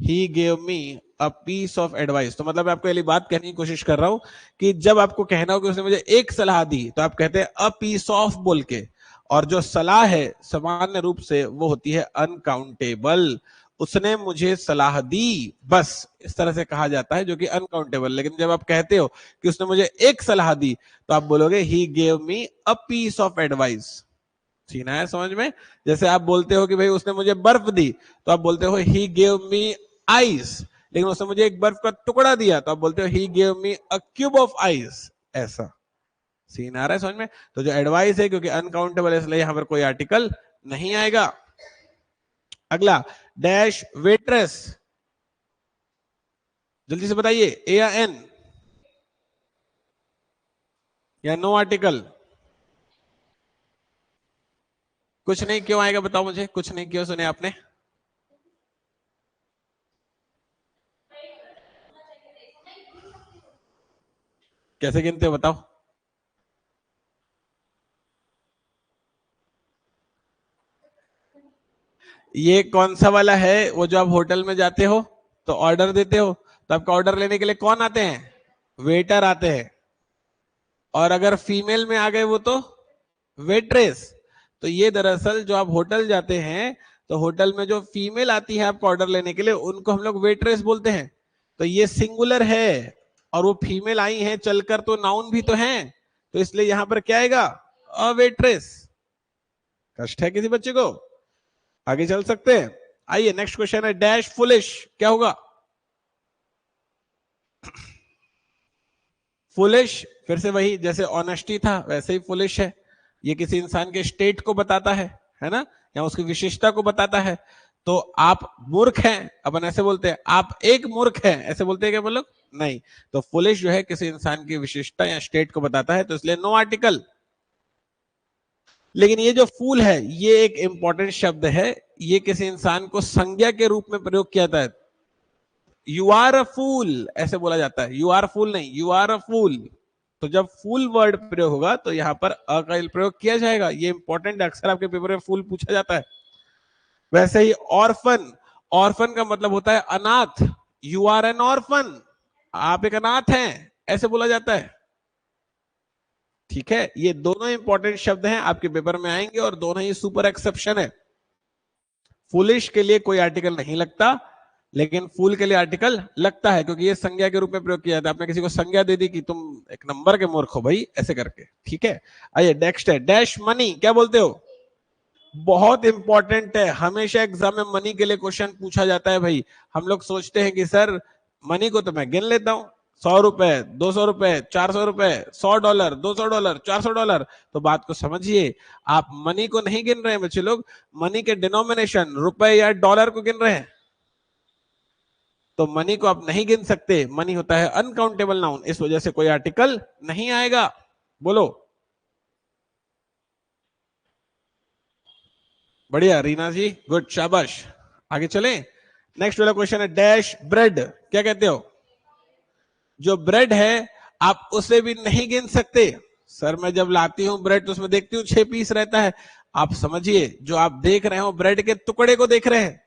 he gave me a piece of advice. तो मतलब मैं आपको ये बात कहने की कोशिश कर रहा हूं कि जब आपको कहना हो कि उसने मुझे एक सलाह दी, तो आप कहते हैं अ पीस ऑफ बोल के। और जो सलाह है सामान्य रूप से वो होती है अनकाउंटेबल। उसने मुझे सलाह दी, बस इस तरह से कहा जाता है, जो कि अनकाउंटेबल। लेकिन जब आप कहते हो कि उसने मुझे एक सलाह दी, तो आप बोलोगे he gave me a piece of advice. सीना है समझ में? जैसे आप बोलते हो कि भाई उसने मुझे बर्फ दी, तो आप बोलते हो ही गेव मी आइस। लेकिन उसने मुझे एक बर्फ का टुकड़ा दिया, तो आप बोलते हो he gave me a cube of ice. ऐसा सीन आ रहा है समझ में? तो जो एडवाइस है, क्योंकि अनकाउंटेबल है इसलिए यहां पर कोई आर्टिकल नहीं आएगा। अगला डैश वेट्रेस, जल्दी से बताइए, ए या एन या नो आर्टिकल? कुछ नहीं क्यों आएगा बताओ मुझे, कुछ नहीं क्यों सुने आपने? कैसे गिनते हो बताओ? ये कौन सा वाला है? वो जो आप होटल में जाते हो तो ऑर्डर देते हो, तो आपका ऑर्डर लेने के लिए कौन आते हैं? वेटर आते हैं। और अगर फीमेल में आ गए वो तो वेट्रेस। तो ये दरअसल जो आप होटल जाते हैं, तो होटल में जो फीमेल आती है आपको ऑर्डर लेने के लिए, उनको हम लोग वेट्रेस बोलते हैं। तो ये सिंगुलर है, और वो फीमेल आई हैं चलकर, तो नाउन भी तो है, तो इसलिए यहां पर क्या आएगा? अ वेट्रेस। कष्ट है किसी बच्चे को? आगे चल सकते हैं? आइए नेक्स्ट क्वेश्चन है डैश फुलिश, क्या होगा? फुलिश फिर से वही, जैसे ऑनेस्टी था वैसे ही फुलिश है। ये किसी इंसान के स्टेट को बताता है ना, या उसकी विशेषता को बताता है। तो आप मूर्ख हैं, अपन ऐसे बोलते हैं, आप एक मूर्ख हैं, ऐसे बोलते हैं क्या बोलो? नहीं। तो फुलिश जो है किसी इंसान की विशेषता या स्टेट को बताता है, तो इसलिए नो आर्टिकल। लेकिन ये जो फूल है, ये एक इंपॉर्टेंट शब्द है। ये किसी इंसान को संज्ञा के रूप में प्रयोग किया जाता है। यू आर अ फूल ऐसे बोला जाता है, यू आर फूल नहीं, यू आर अ फूल। तो जब फूल वर्ड प्रयोग होगा तो यहां पर अ का प्रयोग किया जाएगा। ये इंपॉर्टेंट, अक्सर आपके पेपर में फूल पूछा जाता है। वैसे ही ऑर्फन, ऑर्फन का मतलब होता है अनाथ। यू आर एन ऑर्फन, आप एक अनाथ हैं, ऐसे बोला जाता है। ठीक है, ये दोनों इंपॉर्टेंट शब्द हैं, आपके पेपर में आएंगे, और दोनों ही सुपर एक्सेप्शन है। फुलिश के लिए कोई आर्टिकल नहीं लगता, लेकिन फूल के लिए आर्टिकल लगता है, क्योंकि ये संज्ञा के रूप में प्रयोग किया जाता है। आपने किसी को संज्ञा दे दी कि तुम एक नंबर के मूर्ख हो भाई, ऐसे करके। ठीक है, आइए नेक्स्ट है डैश मनी, क्या बोलते हो? बहुत इंपॉर्टेंट है, हमेशा एग्जाम में मनी के लिए क्वेश्चन पूछा जाता है भाई। हम लोग सोचते हैं कि सर मनी को तो मैं गिन लेता हूं, 100 रुपए, 200 रुपए, 400 रुपए, $100, $200, $400। तो बात को समझिए, आप मनी को नहीं गिन रहे हैं बच्चे लोग, मनी के डिनोमिनेशन रुपए या डॉलर को गिन रहे हैं। तो मनी को आप नहीं गिन सकते, मनी होता है अनकाउंटेबल नाउन, इस वजह से कोई आर्टिकल नहीं आएगा। बोलो। बढ़िया रीना जी, गुड, शाबाश। आगे चलें, नेक्स्ट वाला क्वेश्चन है डैश ब्रेड, क्या कहते हो? जो ब्रेड है आप उसे भी नहीं गिन सकते। सर मैं जब लाती हूं ब्रेड तो उसमें देखती हूँ 6 पीस रहता है। आप समझिए, जो आप देख रहे हो ब्रेड के टुकड़े को देख रहे हैं।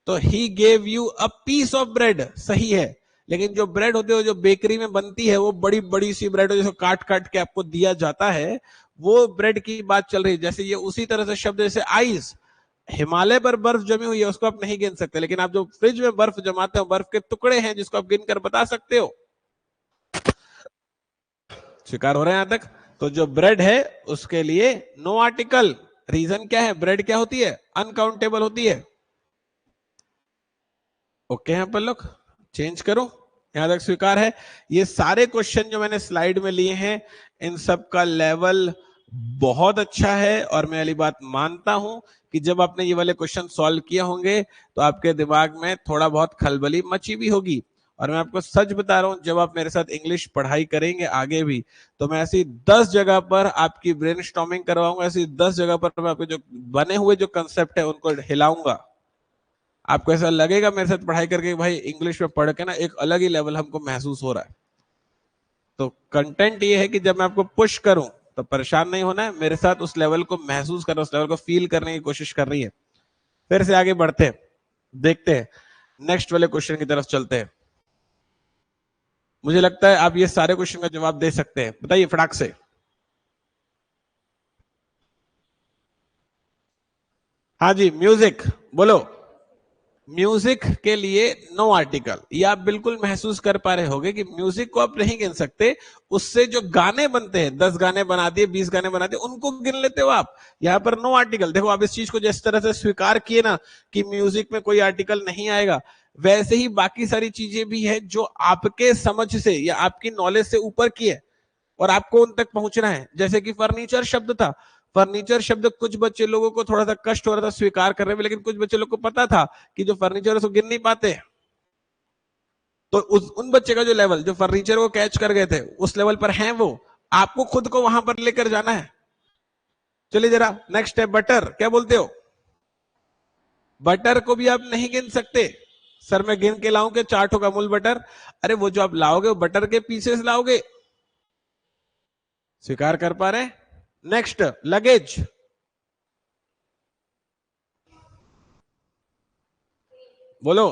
तो he gave you a piece of bread, सही है। लेकिन जो ब्रेड होती है जो बेकरी में बनती है, वो बड़ी बड़ी सी ब्रेड जिसको काट काट के आपको दिया जाता है, वो ब्रेड की बात चल रही है। जैसे ये उसी तरह से शब्द, जैसे आइस, हिमालय पर बर्फ जमी हुई है, उसको आप नहीं गिन सकते। लेकिन आप जो फ्रिज में बर्फ जमाते हो, बर्फ के टुकड़े हैं जिसको आप गिनकर बता सकते हो। स्वीकार हो रहे हैं यहां तक? तो जो ब्रेड है उसके लिए नो आर्टिकल। रीजन क्या है? ब्रेड क्या होती है? अनकाउंटेबल होती है। ओके हैं अपन लोग? चेंज करूं? यहां तक स्वीकार है? ये सारे क्वेश्चन जो मैंने स्लाइड में लिए हैं, इन सब का लेवल बहुत अच्छा है, और मैं वाली बात मानता हूं कि जब आपने ये वाले क्वेश्चन सॉल्व किए होंगे तो आपके दिमाग में थोड़ा बहुत खलबली मची भी होगी। और मैं आपको सच बता रहा हूं, जब आप मेरे साथ इंग्लिश पढ़ाई करेंगे आगे भी, तो मैं ऐसी 10 जगह पर आपकी ब्रेनस्टॉर्मिंग करवाऊंगा, ऐसी 10 जगह पर मैं आपके जो बने हुए जो कंसेप्ट है उनको हिलाऊंगा। आपको ऐसा लगेगा मेरे साथ पढ़ाई करके भाई इंग्लिश में पढ़ के ना एक अलग ही लेवल हमको महसूस हो रहा है। तो कंटेंट ये है कि जब मैं आपको पुश करूं तो परेशान नहीं होना है, मेरे साथ उस लेवल को महसूस करना, उस लेवल को फील करने की कोशिश कर रही है। फिर से आगे बढ़ते हैं, देखते हैं नेक्स्ट वाले क्वेश्चन की तरफ चलते हैं। मुझे लगता है आप ये सारे क्वेश्चन का जवाब दे सकते हैं, बताइए फटाक से। हाँ जी, म्यूजिक बोलो। म्यूजिक के लिए नो आर्टिकल। ये आप बिल्कुल महसूस कर पा रहे होगे कि म्यूजिक को आप नहीं गिन सकते, उससे जो गाने बनते हैं, 10 गाने बना दिए, 20 गाने बना दिए, उनको गिन लेते हो आप। यहाँ पर नो आर्टिकल। देखो आप इस चीज को जिस तरह से स्वीकार किए ना कि म्यूजिक में कोई आर्टिकल नहीं आएगा, वैसे ही बाकी सारी चीजें भी है जो आपके समझ से या आपकी नॉलेज से ऊपर की है और आपको उन तक पहुंचना है। जैसे कि फर्नीचर शब्द था, फर्नीचर शब्द कुछ बच्चे लोगों को थोड़ा सा कष्ट हो रहा था स्वीकार करने में, लेकिन कुछ बच्चे लोग को पता था कि जो फर्नीचर है उसको गिन नहीं पाते। तो उन बच्चे का जो लेवल, जो फर्नीचर को कैच कर गए थे, उस लेवल पर हैं वो। आपको खुद को वहां पर लेकर जाना है। चलिए जरा नेक्स्ट है बटर। क्या बोलते हो? बटर को भी आप नहीं गिन सकते। सर मैं गिन के लाऊं के 4 ठोक अमूल बटर? अरे वो जो आप लाओगे वो बटर के पीसेस लाओगे। स्वीकार कर पा रहे? Next luggage. बोलो।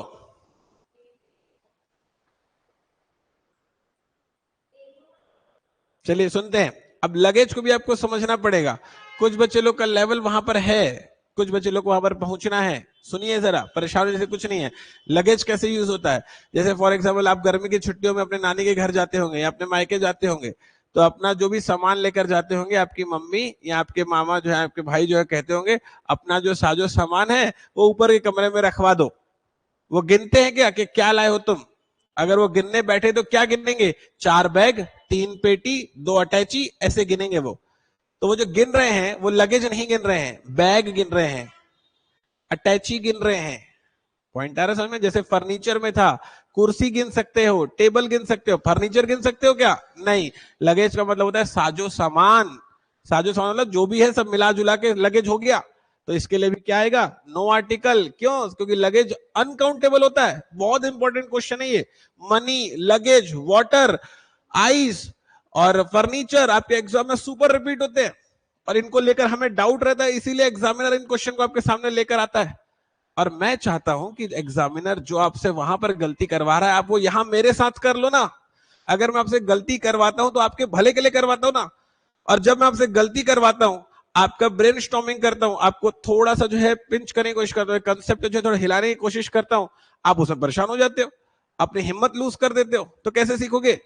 चलिए सुनते हैं। अब लगेज को भी आपको समझना पड़ेगा। कुछ बच्चे लोग का लेवल वहां पर है, कुछ बच्चे लोग को वहां पर पहुंचना है। सुनिए जरा, परेशान जैसे कुछ नहीं है। लगेज कैसे यूज होता है? जैसे फॉर एग्जाम्पल आप गर्मी की छुट्टियों में अपने नानी के घर जाते होंगे या अपने मायके जाते होंगे, तो अपना जो भी सामान लेकर जाते होंगे, आपकी मम्मी या आपके मामा जो है, आपके भाई जो है, कहते होंगे अपना जो साजो सामान है वो ऊपर के कमरे में रखवा दो। वो गिनते हैं क्या कि क्या लाए हो तुम? अगर वो गिनने बैठे तो क्या गिनेंगे? 4 बैग, 3 पेटी, 2 अटैची, ऐसे गिनेंगे वो। तो वो जो गिन रहे हैं वो लगेज नहीं गिन रहे हैं, बैग गिन रहे हैं, अटैची गिन रहे हैं। पॉइंट आ रहा है समझ में? जैसे फर्नीचर में था, कुर्सी गिन सकते हो, टेबल गिन सकते हो, फर्नीचर गिन सकते हो क्या? नहीं। लगेज का मतलब होता है साजो सामान। साजो सामान मतलब जो भी है सब मिला जुला के लगेज हो गया। तो इसके लिए भी क्या आएगा? No article. क्यों? क्योंकि लगेज अनकाउंटेबल होता है। बहुत इंपॉर्टेंट क्वेश्चन है ये। मनी, लगेज, वाटर, आइस और फर्नीचर आपके एग्जाम में सुपर रिपीट होते हैं, और इनको लेकर हमें डाउट रहता है, इसीलिए एग्जामिनर इन क्वेश्चन को आपके सामने लेकर आता है। और मैं चाहता हूं कि एग्जामिनर जो आपसे वहां पर गलती करवा रहा है, आप वो यहां मेरे साथ कर लो ना। अगर मैं आपसे गलती करवाता हूं तो आपके भले के लिए करवाता हूं ना। और जब मैं आपसे गलती करवाता हूं, आपका ब्रेन स्टॉर्मिंग करता हूं, आपको थोड़ा सा जो है पिंच करने की कोशिश करता हूं, कंसेप्ट जो है थोड़ा हिलाने की कोशिश करता हूं, आप उसमें परेशान हो जाते हो, अपनी हिम्मत लूज कर देते हो, तो कैसे सीखोगे?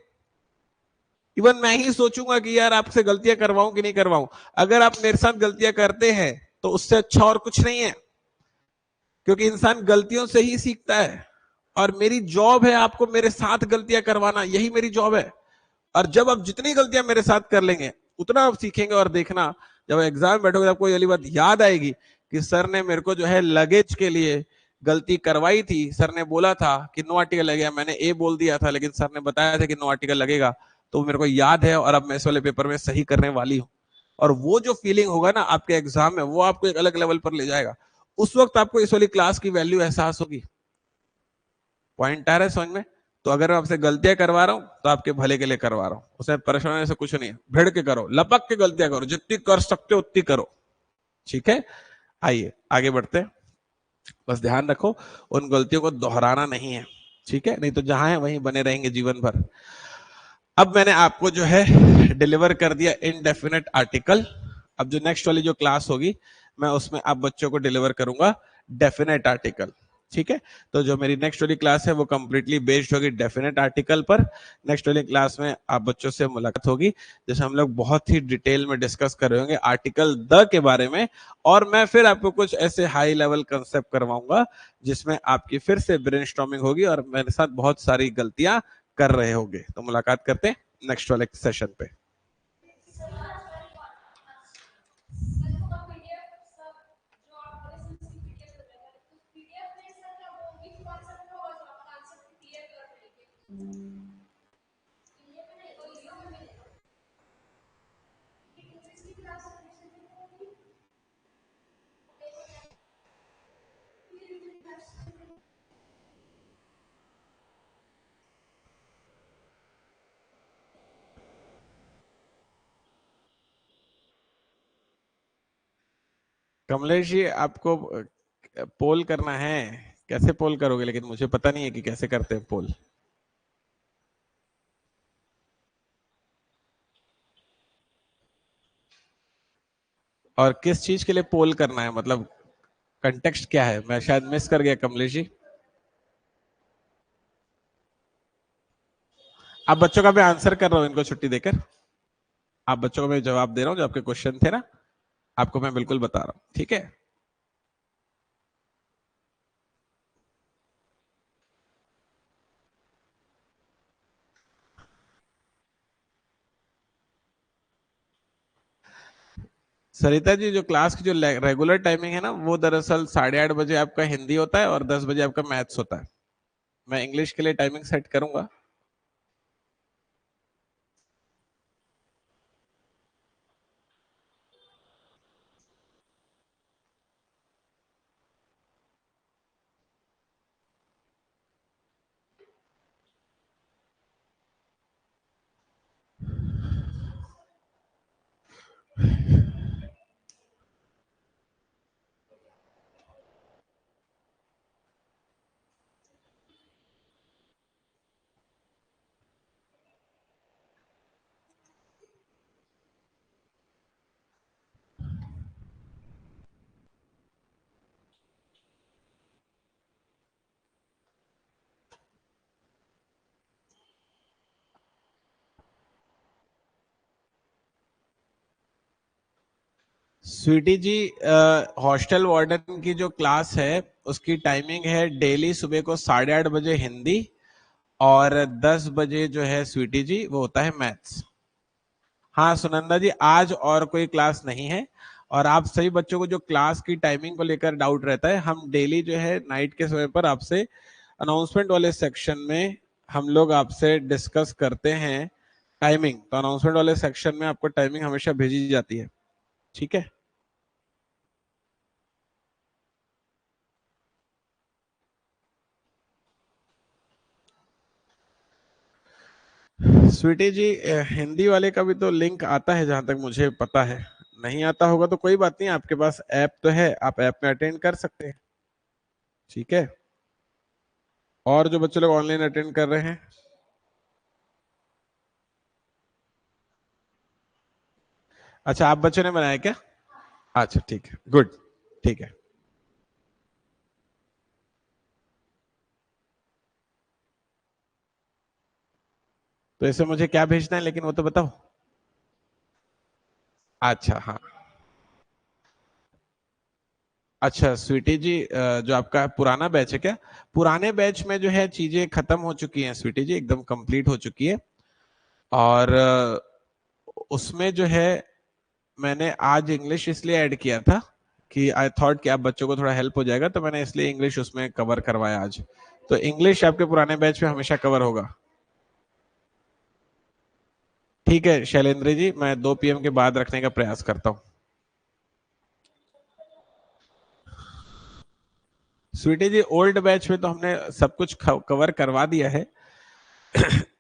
इवन मैं ही सोचूंगा कि यार आपसे गलतियां करवाऊं कि नहीं करवाऊं। अगर आप मेरे साथ गलतियां करते हैं तो उससे अच्छा और कुछ नहीं है, क्योंकि इंसान गलतियों से ही सीखता है। और मेरी जॉब है आपको मेरे साथ गलतियां करवाना, यही मेरी जॉब है। और जब आप जितनी गलतियां मेरे साथ कर लेंगे उतना आप सीखेंगे। और देखना जब एग्जाम बैठोगे तो आपको ये बात याद आएगी कि सर ने मेरे को जो है लगेज के लिए गलती करवाई थी, सर ने बोला था कि नो आर्टिकल लगेगा, मैंने ए बोल दिया था लेकिन सर ने बताया था कि नो आर्टिकल लगेगा। तो मेरे को याद है और अब मैं इस वाले पेपर में सही करने वाली हूँ। और वो जो फीलिंग होगा ना आपके एग्जाम में, वो आपको एक अलग लेवल पर ले जाएगा। उस वक्त आपको इस वाली क्लास की वैल्यू एहसास होगी। पॉइंट आ रहा है समझ में? तो अगर मैं आपसे गलतियां करवा रहा हूं तो आपके भले के लिए करवा रहा हूं, उसमें परेशान होने से कुछ नहीं है। भिड़ के करो, लपक के गलतियां करो, जितनी कर सकते हो उतनी करो। ठीक है, आइए आगे बढ़ते हैं। बस ध्यान रखो उन गलतियों को दोहराना नहीं है, ठीक है? नहीं तो जहां है वहीं बने रहेंगे जीवन भर। अब मैंने आपको जो है डिलीवर कर दिया इनडेफिनेट आर्टिकल। अब जो नेक्स्ट वाली जो क्लास होगी मैं उसमें आप बच्चों को डिलीवर करूंगा डेफिनेट आर्टिकल। ठीक है। तो जो मेरी नेक्स्ट वाली क्लास है वो कंप्लीटली बेस्ड होगी डेफिनेट आर्टिकल पर। नेक्स्ट वाली क्लास में आप बच्चों से मुलाकात होगी, जैसे हम लोग बहुत ही डिटेल में डिस्कस कर रहे होंगे आर्टिकल द के बारे में, और मैं फिर आपको कुछ ऐसे हाई लेवल कंसेप्ट करवाऊंगा जिसमें आपकी फिर से ब्रेनस्टॉर्मिंग होगी और मेरे साथ बहुत सारी गलतियां कर रहे होंगे। तो मुलाकात करते हैं नेक्स्ट वाले सेशन पे। कमलेश जी, आपको पोल करना है? कैसे पोल करोगे? लेकिन मुझे पता नहीं है कि कैसे करते हैं पोल। और किस चीज के लिए पोल करना है, मतलब कंटेक्स्ट क्या है? मैं शायद मिस कर गया कमलेश जी। आप बच्चों का मैं आंसर कर रहा हूं इनको छुट्टी देकर। आप बच्चों को मैं जवाब दे रहा हूं, जो आपके क्वेश्चन थे ना, आपको मैं बिल्कुल बता रहा हूं, ठीक है। सरिता जी, जो क्लास की जो रेगुलर टाइमिंग है ना, वो दरअसल 8:30 बजे आपका हिंदी होता है और 10 बजे आपका मैथ्स होता है। मैं इंग्लिश के लिए टाइमिंग सेट करूंगा। स्वीटी जी, हॉस्टल वार्डन की जो क्लास है उसकी टाइमिंग है डेली सुबह को 8:30 बजे हिंदी, और 10 बजे जो है स्वीटी जी वो होता है मैथ्स। हाँ सुनंदा जी, आज और कोई क्लास नहीं है। और आप सभी बच्चों को जो क्लास की टाइमिंग को लेकर डाउट रहता है, हम डेली जो है नाइट के समय पर आपसे अनाउंसमेंट वाले सेक्शन में हम लोग आपसे डिस्कस करते हैं टाइमिंग। तो अनाउंसमेंट वाले सेक्शन में आपको टाइमिंग हमेशा भेजी जाती है, ठीक है। स्वीटी जी, हिंदी वाले का भी तो लिंक आता है जहां तक मुझे पता है। नहीं आता होगा तो कोई बात नहीं, आपके पास ऐप तो है, आप ऐप में अटेंड कर सकते हैं, ठीक है। और जो बच्चे लोग ऑनलाइन अटेंड कर रहे हैं, अच्छा आप बच्चों ने बनाया क्या? अच्छा ठीक है, गुड, ठीक है। तो इसे मुझे क्या भेजना है, लेकिन वो तो बताओ। अच्छा हाँ। अच्छा स्वीटी जी, जो आपका पुराना बैच है क्या? पुराने बैच में जो है चीजें खत्म हो चुकी हैं स्वीटी जी, एकदम कंप्लीट हो चुकी है। और उसमें जो है मैंने आज इंग्लिश इसलिए ऐड किया था कि आई थॉट कि आप बच्चों को थोड़ा हेल्प हो जाएगा, तो मैंने इसलिए इंग्लिश उसमें कवर करवाया आज। तो इंग्लिश आपके पुराने बैच में हमेशा कवर होगा। ठीक है शैलेंद्र जी, मैं 2 PM के बाद रखने का प्रयास करता हूँ। स्वीटी जी, ओल्ड बैच में तो हमने सब कुछ कवर करवा दिया है।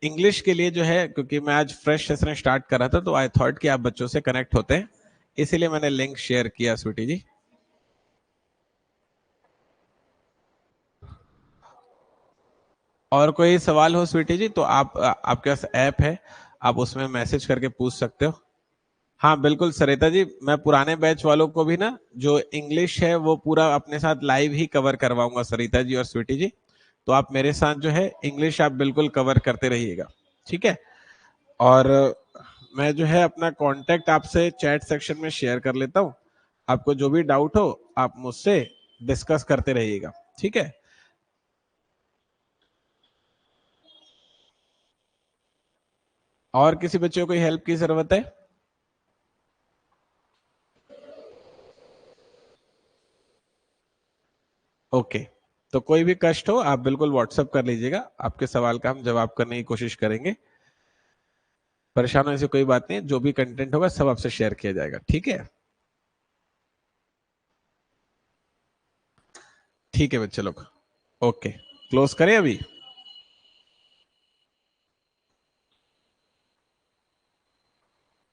इंग्लिश के लिए जो है, क्योंकि मैं आज फ्रेश सेशन स्टार्ट कर रहा था, तो आई थॉट कि आप बच्चों से कनेक्ट होते हैं, इसीलिए मैंने लिंक शेयर किया स्वीटी जी। और कोई सवाल हो स्वीटी जी तो आप आपके पास ऐप है, आप उसमें मैसेज करके पूछ सकते हो। हाँ बिल्कुल सरिता जी, मैं पुराने बैच वालों को भी ना जो इंग्लिश है वो पूरा अपने साथ लाइव ही कवर करवाऊंगा सरिता जी और स्वीटी जी। तो आप मेरे साथ जो है इंग्लिश आप बिल्कुल कवर करते रहिएगा, ठीक है। और मैं जो है अपना कांटेक्ट आपसे चैट सेक्शन में शेयर कर लेता हूँ। आपको जो भी डाउट हो आप मुझसे डिस्कस करते रहिएगा, ठीक है। और किसी बच्चे को कोई हेल्प की जरूरत है? ओके, तो कोई भी कष्ट हो आप बिल्कुल व्हाट्सअप कर लीजिएगा, आपके सवाल का हम जवाब करने की कोशिश करेंगे। परेशान होने से कोई बात नहीं, जो भी कंटेंट होगा सब आपसे शेयर किया जाएगा, ठीक है। ठीक है बच्चे लोग, ओके, क्लोज करें अभी।